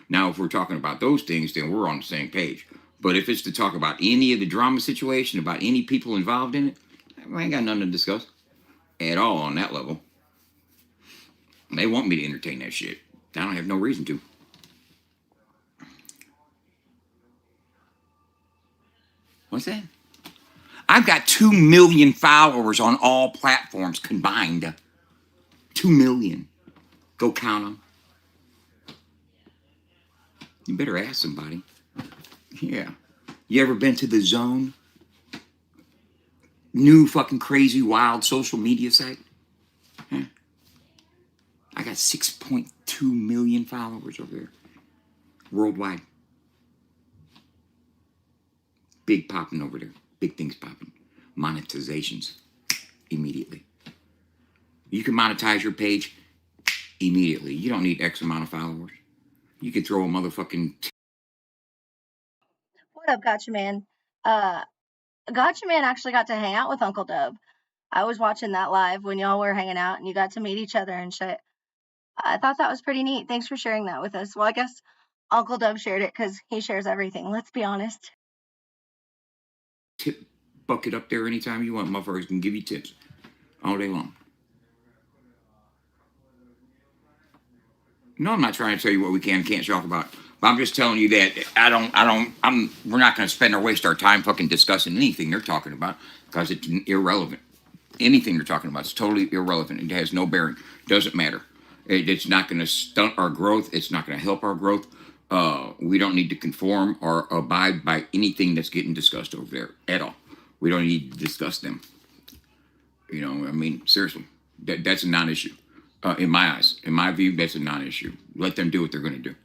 Now, if we're talking about those things, then we're on the same page. But if it's to talk about any of the drama situation, about any people involved in it, I ain't got nothing to discuss at all on that level. They want me to entertain that shit. I don't have no reason to. What's that? I've got 2 million followers on all platforms combined. 2 million. Go count them. You better ask somebody. Yeah. You ever been to The Zone? New fucking crazy wild social media site? Huh? I got 6.2 million followers over there. Worldwide. Big popping over there. Big things popping. Monetizations. Immediately. You can monetize your page immediately. You don't need X amount of followers. You can throw a motherfucking... What up, Gotcha Man? Gotcha Man actually got to hang out with Uncle Dubb. I was watching that live when y'all were hanging out and you got to meet each other and shit. I thought that was pretty neat. Thanks for sharing that with us. Well, I guess Uncle Dubb shared it because he shares everything. Let's be honest. Tip bucket up there anytime you want. Motherfuckers can give you tips all day long. No, I'm not trying to tell you what we can and can't talk about. But I'm just telling you that we're not going to waste our time fucking discussing anything they're talking about because it's irrelevant. anything you're talking about. It's totally irrelevant. It has no bearing. Doesn't matter. It's not going to stunt our growth. It's not going to help our growth. We don't need to conform or abide by anything that's getting discussed over there at all. We don't need to discuss them. You know, I mean, seriously, that's a non-issue. In my eyes, in my view, that's a non-issue. Let them do what they're going to do.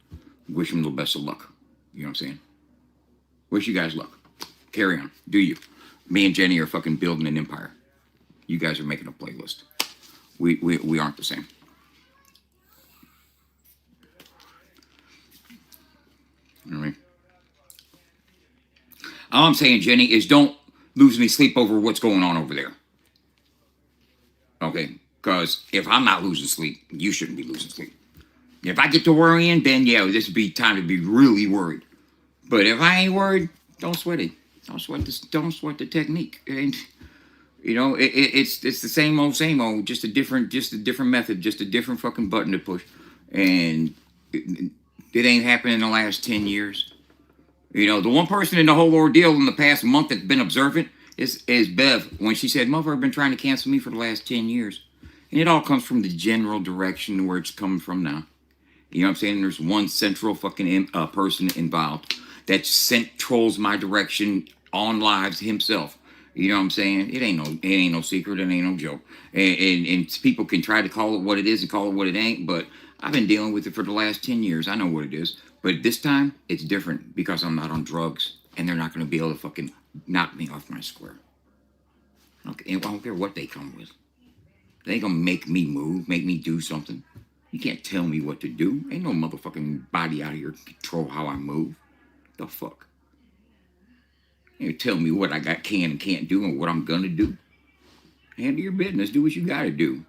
Wish them the best of luck. You know what I'm saying? Wish you guys luck. Carry on. Do you? Me and Jenny are fucking building an empire. You guys are making a playlist. We aren't the same. You know what I mean? All I'm saying, Jenny, is don't lose any sleep over what's going on over there. Okay? Because if I'm not losing sleep, you shouldn't be losing sleep. If I get to worrying, then yeah, this would be time to be really worried. But if I ain't worried, don't sweat it. Don't sweat this. Don't sweat the technique. And you know, it's the same old, just a different method, just a different fucking button to push. And it ain't happened in the last 10 years. You know, the one person in the whole ordeal in the past month that's been observant is Bev, when she said, "Motherfucker been trying to cancel me for the last 10 years." And it all comes from the general direction where it's coming from now. You know what I'm saying? There's one central fucking person involved that trolls my direction on lives himself. You know what I'm saying? It ain't no secret. It ain't no joke. And people can try to call it what it is and call it what it ain't. But I've been dealing with it for the last 10 years. I know what it is. But this time, it's different because I'm not on drugs. And they're not going to be able to fucking knock me off my square. Okay, and I don't care what they come with. They ain't going to make me move, make me do something. You can't tell me what to do. Ain't no motherfucking body out here to control how I move. The fuck? You tell me what I can and can't do and what I'm gonna do. Handle your business. Do what you gotta do.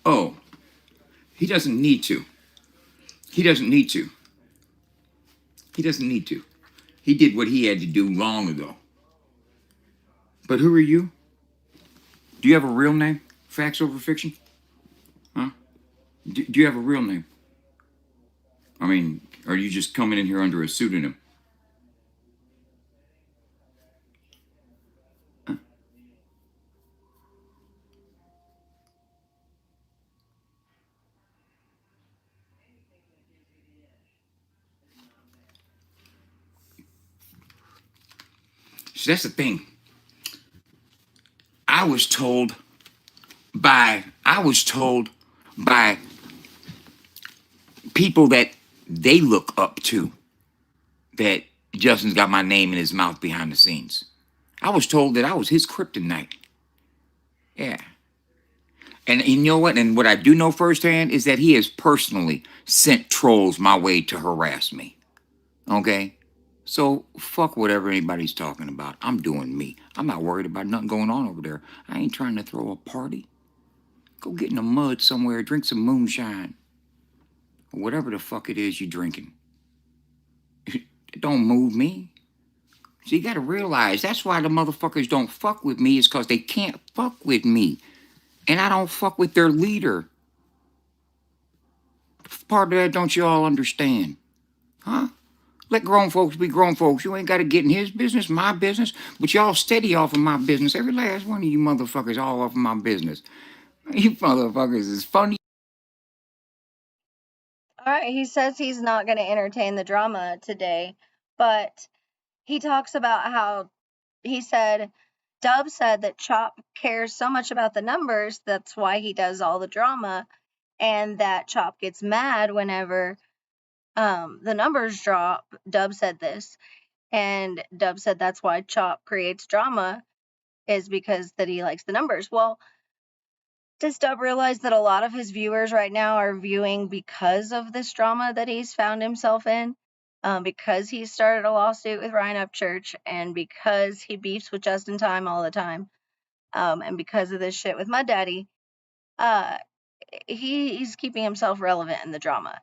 Oh, he doesn't need to. He doesn't need to. He doesn't need to. He did what he had to do long ago. But who are you? Do you have a real name? Facts over fiction? Huh? Do you have a real name? I mean, are you just coming in here under a pseudonym? Huh? So that's the thing. I was told by people that they look up to that Justin's got my name in his mouth behind the scenes. I was told that I was his kryptonite. Yeah. And you know what? And what I do know firsthand is that he has personally sent trolls my way to harass me. Okay? So fuck whatever anybody's talking about. I'm doing me. I'm not worried about nothing going on over there. I ain't trying to throw a party. Go get in the mud somewhere, drink some moonshine. Or whatever the fuck it is you drinking. It don't move me. So you gotta realize that's why the motherfuckers don't fuck with me, is because they can't fuck with me. And I don't fuck with their leader. Part of that don't you all understand? Huh? Let grown folks be grown folks. You ain't gotta get in his business, my business, but y'all steady off of my business. Every last one of you motherfuckers all off of my business. You motherfuckers is funny. All right, he says he's not going to entertain the drama today, but he talks about how he said, Dubb said that Chopp cares so much about the numbers, that's why he does all the drama, and that Chopp gets mad whenever the numbers drop. Dubb said this, and Dubb said that's why Chopp creates drama, is because that he likes the numbers. Well, does Dubb realize that a lot of his viewers right now are viewing because of this drama that he's found himself in? Because he started a lawsuit with Ryan Upchurch, and because he beefs with Justin Time all the time, and because of this shit with MudDaddy, he's keeping himself relevant in the drama,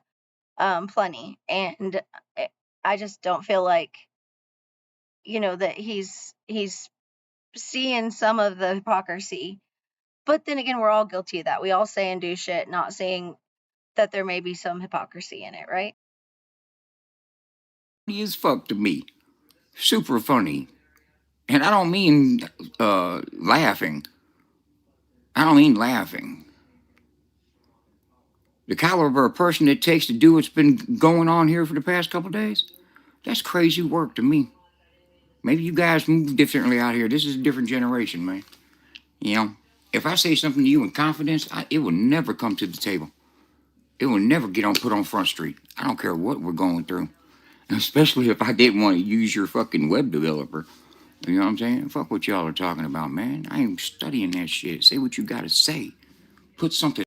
plenty. And I just don't feel like, that he's seeing some of the hypocrisy. But then again, we're all guilty of that. We all say and do shit, not saying that there may be some hypocrisy in it, right? He is fuck to me. Super funny. And I don't mean laughing. I don't mean laughing. The caliber of person it takes to do what's been going on here for the past couple days, that's crazy work to me. Maybe you guys move differently out here. This is a different generation, man. You know, if I say something to you in confidence, it will never come to the table. It will never get put on Front Street. I don't care what we're going through. Especially if I didn't want to use your fucking web developer. You know what I'm saying? Fuck what y'all are talking about, man. I ain't studying that shit. Say what you gotta say. Put something.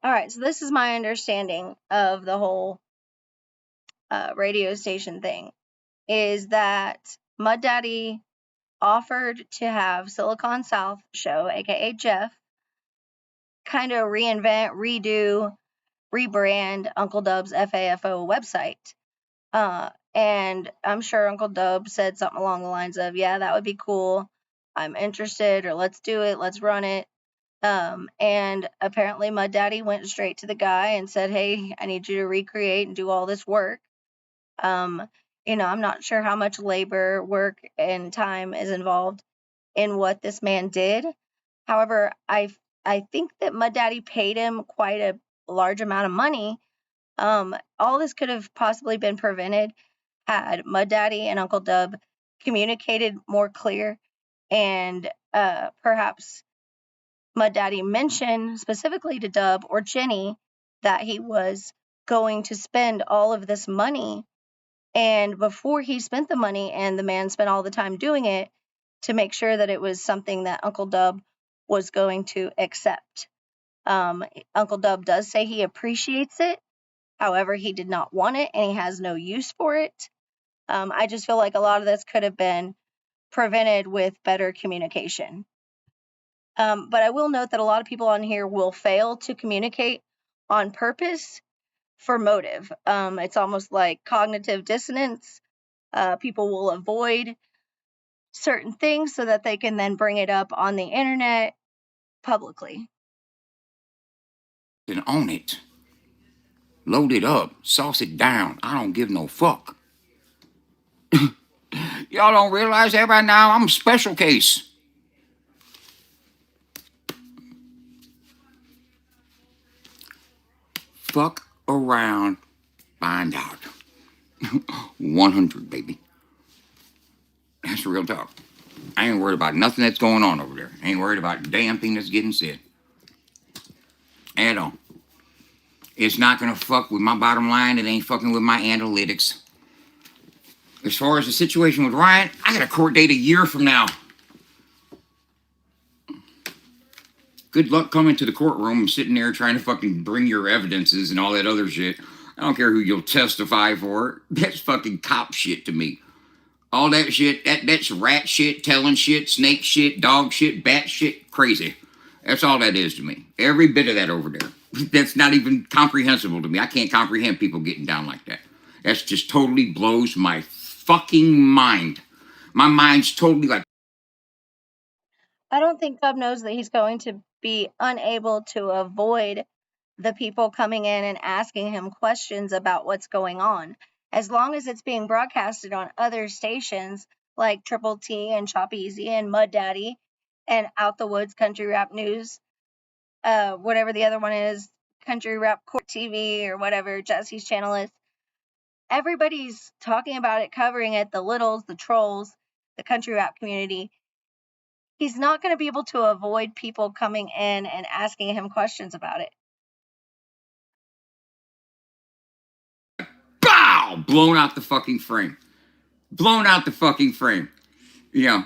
All right, so this is my understanding of the whole radio station thing, is that MudDaddy offered to have Silicon South show, aka Jeff, kind of reinvent, redo, rebrand Uncle Dubb's FAFO website. And I'm sure Uncle Dubb said something along the lines of, yeah, that would be cool. I'm interested, or let's do it, let's run it. And apparently MudDaddy went straight to the guy and said, hey, I need you to recreate and do all this work. You know, I'm not sure how much labor, work, and time is involved in what this man did. However, I think that MudDaddy paid him quite a large amount of money. All this could have possibly been prevented had MudDaddy and Uncle Dubb communicated more clear, and perhaps MudDaddy mentioned specifically to Dubb or Jenny that he was going to spend all of this money, and before he spent the money and the man spent all the time doing it, to make sure that it was something that Uncle Dubb was going to accept. Uncle Dubb does say he appreciates it. However, he did not want it and he has no use for it. I just feel like a lot of this could have been prevented with better communication. But I will note that a lot of people on here will fail to communicate on purpose for motive. It's almost like cognitive dissonance. People will avoid certain things so that they can then bring it up on the internet publicly. And own it. Load it up. Sauce it down. I don't give no fuck. Y'all don't realize that by now? I'm a special case. Fuck around. Find out. 100, baby. That's real talk. I ain't worried about nothing that's going on over there. I ain't worried about a damn thing that's getting said. At all. It's not gonna fuck with my bottom line. It ain't fucking with my analytics. As far as the situation with Ryan, I got a court date a year from now. Good luck coming to the courtroom and sitting there trying to fucking bring your evidences and all that other shit. I don't care who you'll testify for. That's fucking cop shit to me. All that shit, that's rat shit, telling shit, snake shit, dog shit, bat shit, crazy. That's all that is to me. Every bit of that over there. That's not even comprehensible to me. I can't comprehend people getting down like that. That's just totally blows my fucking mind. My mind's totally like... I don't think Dubb knows that he's going to be unable to avoid the people coming in and asking him questions about what's going on. As long as it's being broadcasted on other stations like Triple T and Chop Easy and MudDaddy and Out the Woods Country Rap News, whatever the other one is, Country Rap Court TV or whatever Jesse's channel is, everybody's talking about it, covering it, the littles, the trolls, the country rap community. He's not going to be able to avoid people coming in and asking him questions about it. Bow! Blown out the fucking frame. Blown out the fucking frame. Yeah.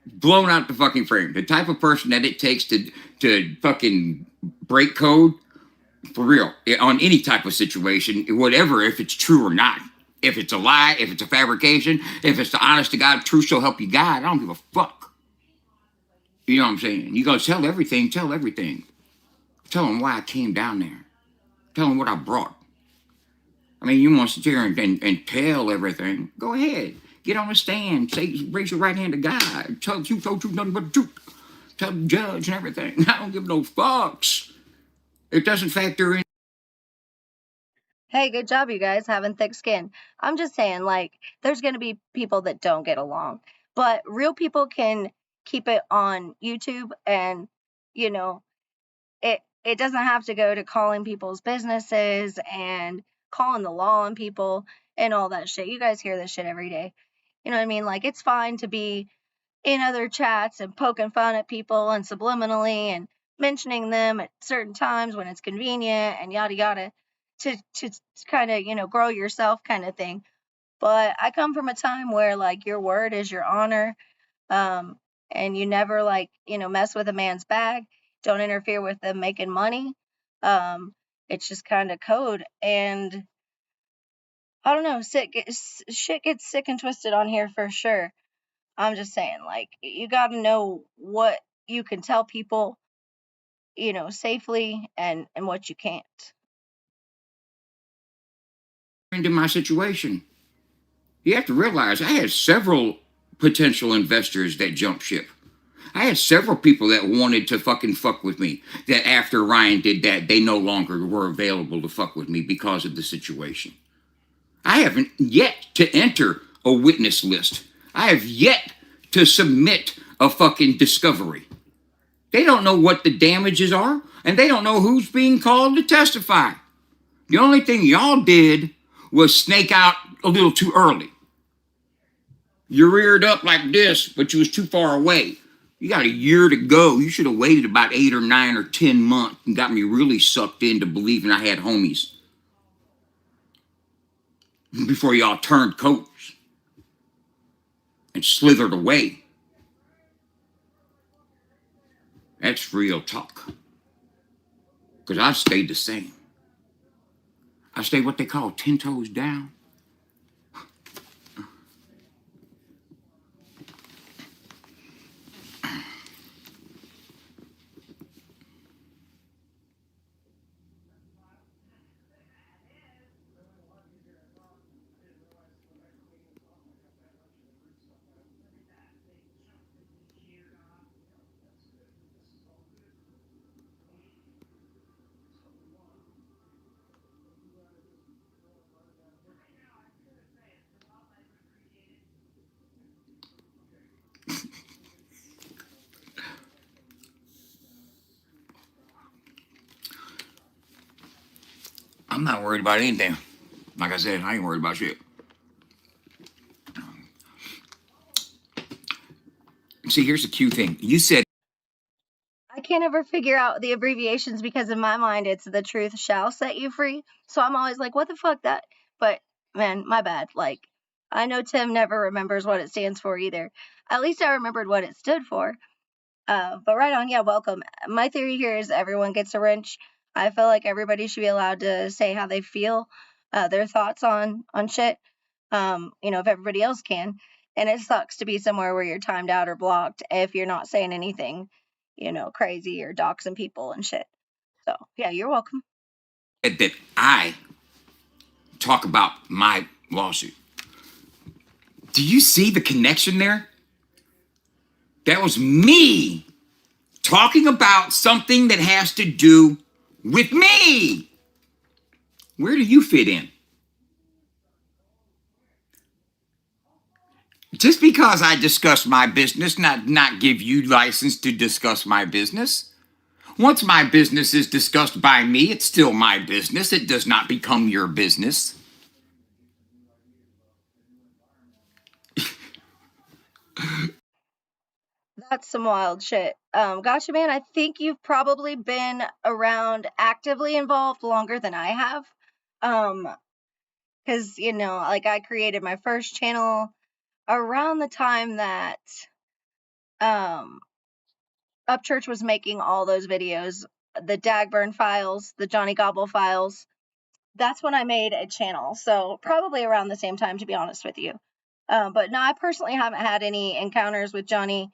Blown out the fucking frame. The type of person that it takes to fucking break code, for real, on any type of situation, whatever, if it's true or not. If it's a lie, if it's a fabrication, if it's the honest to God truth, so help you God, I don't give a fuck. You know what I'm saying? You gotta tell everything, tell everything. Tell them why I came down there. Tell them what I brought. I mean, you want to sit here and tell everything, go ahead. Get on the stand, say, raise your right hand to God. Tell you told you nothing but the truth. Tell the judge and everything. I don't give no fucks. It doesn't factor in. Hey, good job, you guys, having thick skin. I'm just saying, like, there's going to be people that don't get along, but real people can keep it on YouTube, and, you know, it doesn't have to go to calling people's businesses and calling the law on people and all that shit. You guys hear this shit every day. You know what I mean? Like, it's fine to be in other chats and poking fun at people and subliminally and mentioning them at certain times when it's convenient and yada yada to kind of, you know, grow yourself kind of thing. But I come from a time where, like, your word is your honor. um and you never, like, you know, mess with a man's bag, don't interfere with them making money. um it's just kind of code. And I don't know, shit gets sick and twisted on here for sure. I'm just saying, like, you got to know what you can tell people, you know, safely, and what you can't. Into my situation, you have to realize I had several potential investors that jumped ship. I had several people that wanted to fucking fuck with me, that after Ryan did that, they no longer were available to fuck with me because of the situation. I haven't yet to enter a witness list. I have yet to submit a fucking discovery. They don't know what the damages are, and they don't know who's being called to testify. The only thing y'all did was snake out a little too early. You reared up like this, but you was too far away. You got a year to go. You should have waited about 8 or 9 or 10 months and got me really sucked into believing I had homies before y'all turned coats and slithered away. That's real talk. Because I've stayed the same. I stayed what they call 10 toes down. I'm not worried about anything. Like I said, I ain't worried about shit. See, here's the cute thing. You said I can't ever figure out the abbreviations because in my mind it's the truth shall set you free. So I'm always like, what the fuck that? But man, my bad. Like, I know Tim never remembers what it stands for either. At least I remembered what it stood for. But right on, yeah, welcome. My theory here is everyone gets a wrench. I feel like everybody should be allowed to say how they feel, their thoughts on shit. You know, if everybody else can. And it sucks to be somewhere where you're timed out or blocked if you're not saying anything, you know, crazy or doxing people and shit. So yeah, you're welcome. that I talk about my lawsuit. Do you see the connection there? That was me talking about something that has to do with me. Where do you fit in? Just because I discuss my business, not give you license to discuss my business. Once my business is discussed by me, it's still my business. It does not become your business. That's some wild shit. Gotcha, man. I think you've probably been around actively involved longer than I have. Because, you know, like, I created my first channel around the time that um Upchurch was making all those videos, the Dagburn files, the Johnny Gobble files. That's when I made a channel. So probably around the same time, to be honest with you. But no, I personally haven't had any encounters with Johnny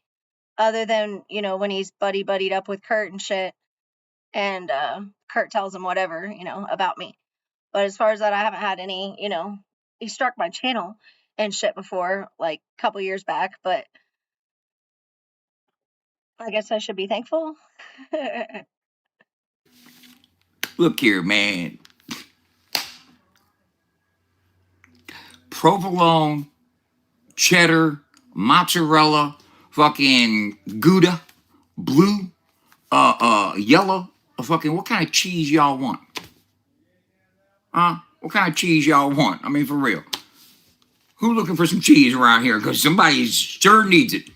other than, you know, when he's buddied up with Kurt and shit. And Kurt tells him whatever, you know, about me. But as far as that, I haven't had any, you know, he struck my channel and shit before, like a couple years back. But I guess I should be thankful. Look here, man. provolone, cheddar, mozzarella, fucking Gouda, blue, yellow, fucking what kind of cheese y'all want? Huh? What kind of cheese y'all want? I mean, for real. Who looking for some cheese around here? Because somebody sure needs it.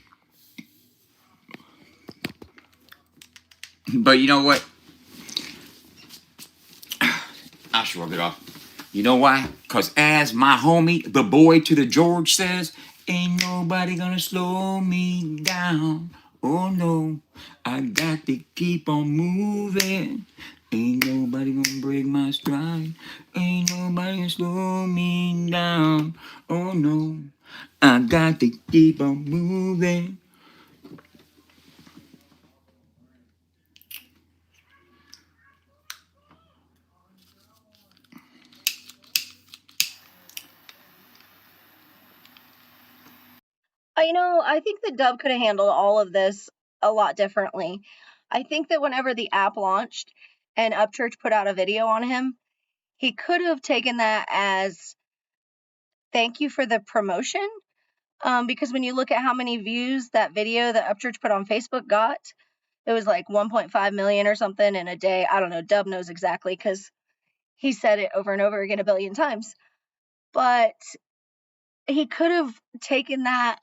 But you know what? I shrug it off. You know why? Because as my homie, the boy to the George says, ain't nobody gonna slow me down. Oh no, I got to keep on moving. Ain't nobody gonna break my stride. Ain't nobody gonna slow me down. Oh no, I got to keep on moving. You know, I think that Dubb could have handled all of this a lot differently. I think that whenever the app launched and Upchurch put out a video on him, he could have taken that as thank you for the promotion. Because when you look at how many views that video that Upchurch put on Facebook got, it was like 1.5 million or something in a day. I don't know. Dubb knows exactly because he said it over and over again a billion times. But he could have taken that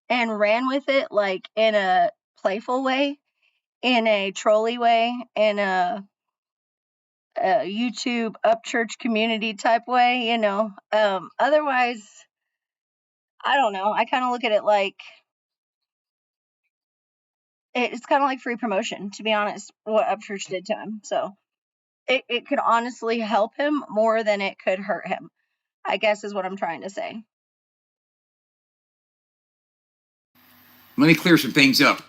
and ran with it like in a playful way, in a trolly way, in a YouTube Upchurch community type way, you know. Otherwise, I don't know. I kind of look at it like it's kind of like free promotion, to be honest, what Upchurch did to him. So it could honestly help him more than it could hurt him, I guess is what I'm trying to say. Let me clear some things up.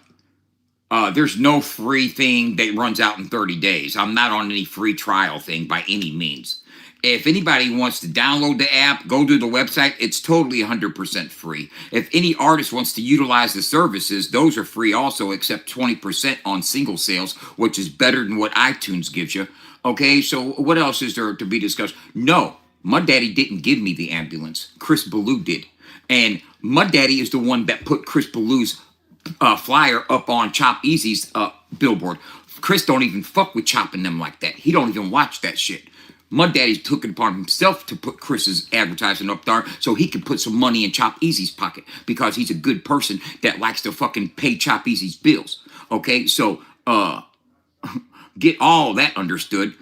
There's no free thing that runs out in 30 days. I'm not on any free trial thing by any means. If anybody wants to download the app, go to the website. It's totally 100% free. If any artist wants to utilize the services, those are free also, except 20% on single sales, which is better than what iTunes gives you. Okay, so what else is there to be discussed? No, MudDaddy didn't give me the ambulance. Chris Ballou did. And MudDaddy is the one that put Chris Ballou's flyer up on Chop Easy's billboard. Chris don't even fuck with chopping them like that. He don't even watch that shit. MudDaddy took it upon himself to put Chris's advertising up there so he could put some money in Chop Easy's pocket because he's a good person that likes to fucking pay Chop Easy's bills. Okay, so get all that understood.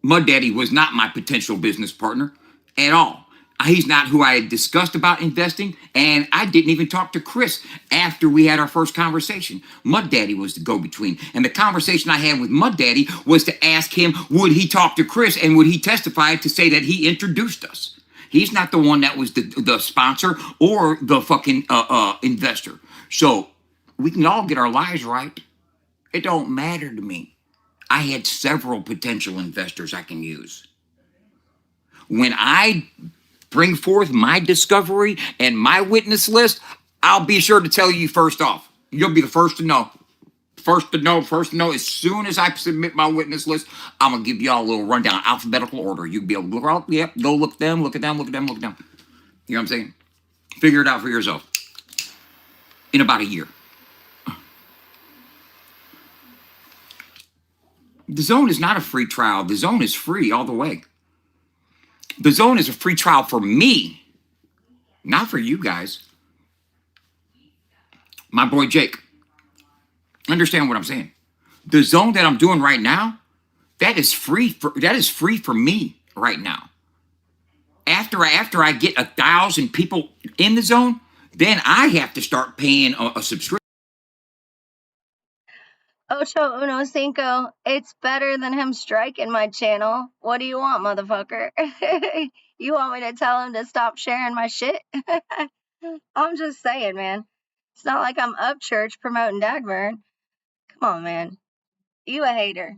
MudDaddy was not my potential business partner at all. He's not who I had discussed about investing, and I didn't even talk to Chris after we had our first conversation. MudDaddy was the go-between, and the conversation I had with MudDaddy was to ask him, would he talk to Chris, and would he testify to say that he introduced us? He's not the one that was the sponsor or the fucking investor. So we can all get our lives right. It don't matter to me. I had several potential investors I can use. When I bring forth my discovery and my witness list, I'll be sure to tell you first off. You'll be the first to know. First to know. As soon as I submit my witness list, I'm going to give y'all a little rundown, alphabetical order. You'll be able to look out, yep, go look at them, look at them. You know what I'm saying? Figure it out for yourself. In about a year. The Zone is not a free trial. The Zone is free all the way. The Zone is a free trial for me, not for you guys. My boy Jake, understand what I'm saying. The Zone that I'm doing right now, that is free for me right now. After I get 1,000 people in the Zone, then I have to start paying a subscription. Ocho Uno Cinco, it's better than him striking my channel. What do you want, motherfucker? You want me to tell him to stop sharing my shit? I'm just saying, man. It's not like I'm Upchurch promoting Dagburn. Come on, man. You a hater.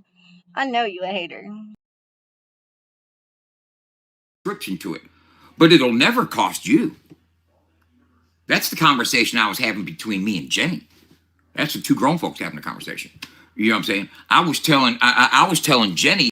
I know you a hater. Subscription to it, but it'll never cost you. That's the conversation I was having between me and Jenny. That's the two grown folks having a conversation. You know what I'm saying? I was telling Jenny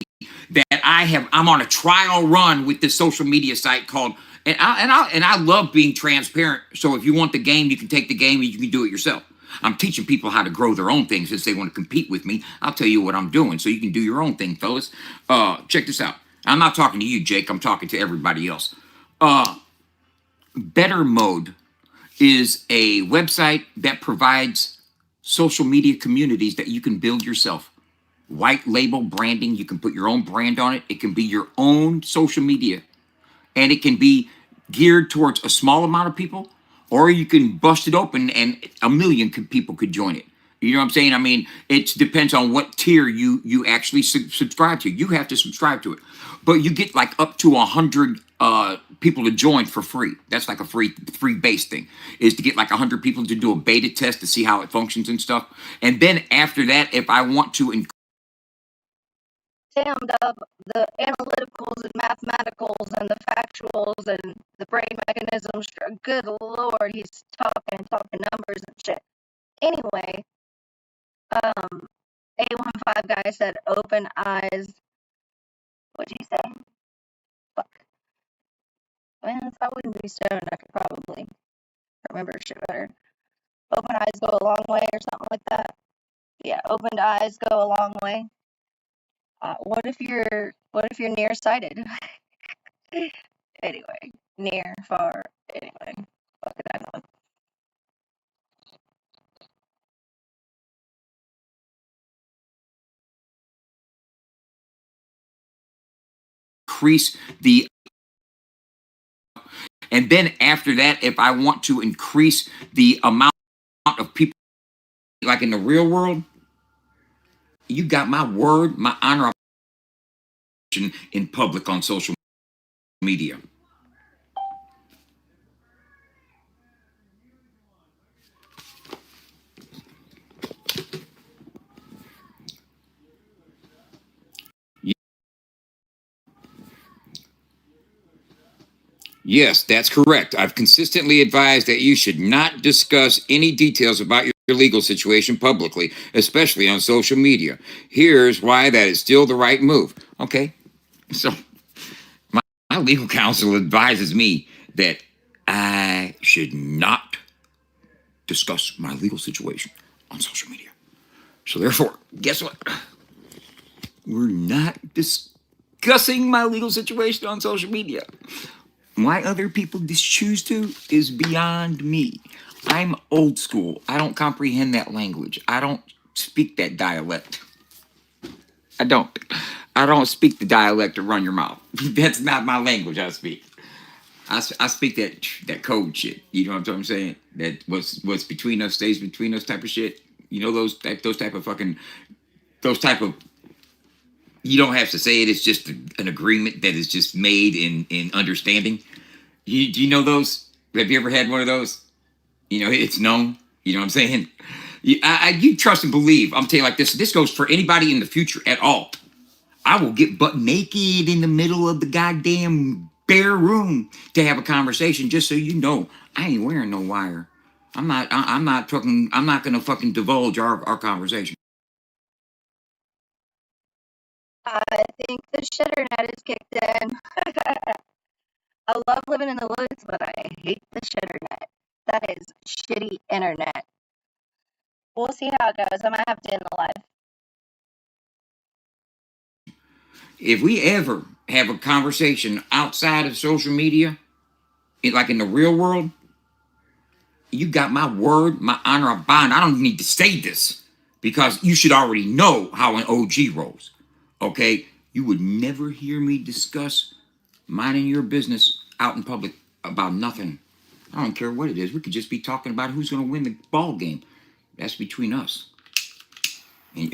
that I'm on a trial run with this social media site called, and I love being transparent. So if you want the game, you can take the game and you can do it yourself. I'm teaching people how to grow their own things. Since they want to compete with me, I'll tell you what I'm doing so you can do your own thing, fellas. Check this out. I'm not talking to you, Jake. I'm talking to everybody else. Better Mode is a website that provides social media communities that you can build yourself. White label branding. You can put your own brand on it. It can be your own social media, and it can be geared towards a small amount of people, or you can bust it open and a million people could join it. You know what I'm saying? I mean, it depends on what tier you actually subscribe to. You have to subscribe to it, but you get like up to 100 people to join for free. That's like a free base thing, is to get like 100 people to do a beta test to see how it functions and stuff. And then after that, if I want to Damn, Dubb, the analyticals and mathematicals and the factuals and the brain mechanisms. Good Lord, he's talking numbers and shit. Anyway, A15 guy said open eyes. What'd he say? Fuck. Man, if I wouldn't be stoned, I could probably remember shit better. Open eyes go a long way or something like that. Yeah, opened eyes go a long way. What if you're nearsighted? Anyway, near, far, anyway. Fuck it, I know. increase the, and then after that, if I want to increase the amount of people, like in the real world, you got my word, my honor in public on social media. Yes, that's correct. I've consistently advised that you should not discuss any details about your legal situation publicly, especially on social media. Here's why that is still the right move. Okay, so my legal counsel advises me that I should not discuss my legal situation on social media. So therefore, guess what? We're not discussing my legal situation on social media. Why other people choose to is beyond me. I'm old school. I don't comprehend that language. I don't speak that dialect. I don't speak the dialect to run your mouth. That's not my language I speak. I speak that code shit. You know what I'm saying? That what's between us stays between us type of shit. You know those type of. You don't have to say it. It's just an agreement that is just made in understanding. Do you know those? Have you ever had one of those? You know, it's known. You know what I'm saying? You trust and believe. I'm telling you like this. This goes for anybody in the future at all. I will get butt naked in the middle of the goddamn bare room to have a conversation, just so you know. I ain't wearing no wire. I'm not gonna fucking divulge our conversation. I think the shitter net is kicked in. I love living in the woods, but I hate the shitter net. That is shitty internet. We'll see how it goes. I might have to end the live. If we ever have a conversation outside of social media, like in the real world, you got my word, my honor, of bond. I don't need to say this because you should already know how an OG rolls. Okay? You would never hear me discuss minding your business out in public about nothing. I don't care what it is. We could just be talking about who's going to win the ball game. That's between us. And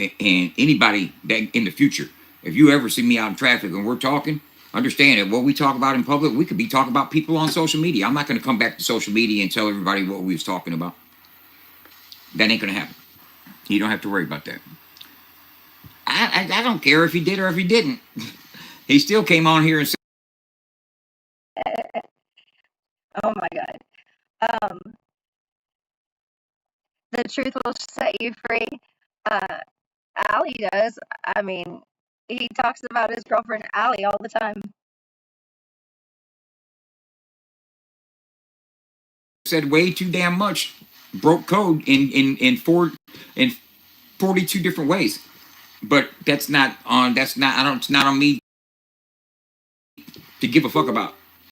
anybody that in the future, if you ever see me out in traffic and we're talking, understand that what we talk about in public, we could be talking about people on social media. I'm not going to come back to social media and tell everybody what we was talking about. That ain't going to happen. You don't have to worry about that. I don't care if he did or if he didn't. He still came on here and said, Oh my god. The truth will set you free. Allie does. I mean, he talks about his girlfriend Allie all the time. Said way too damn much, broke code in 42 different ways. But that's not on. That's not. I don't. It's not on me to give a fuck about.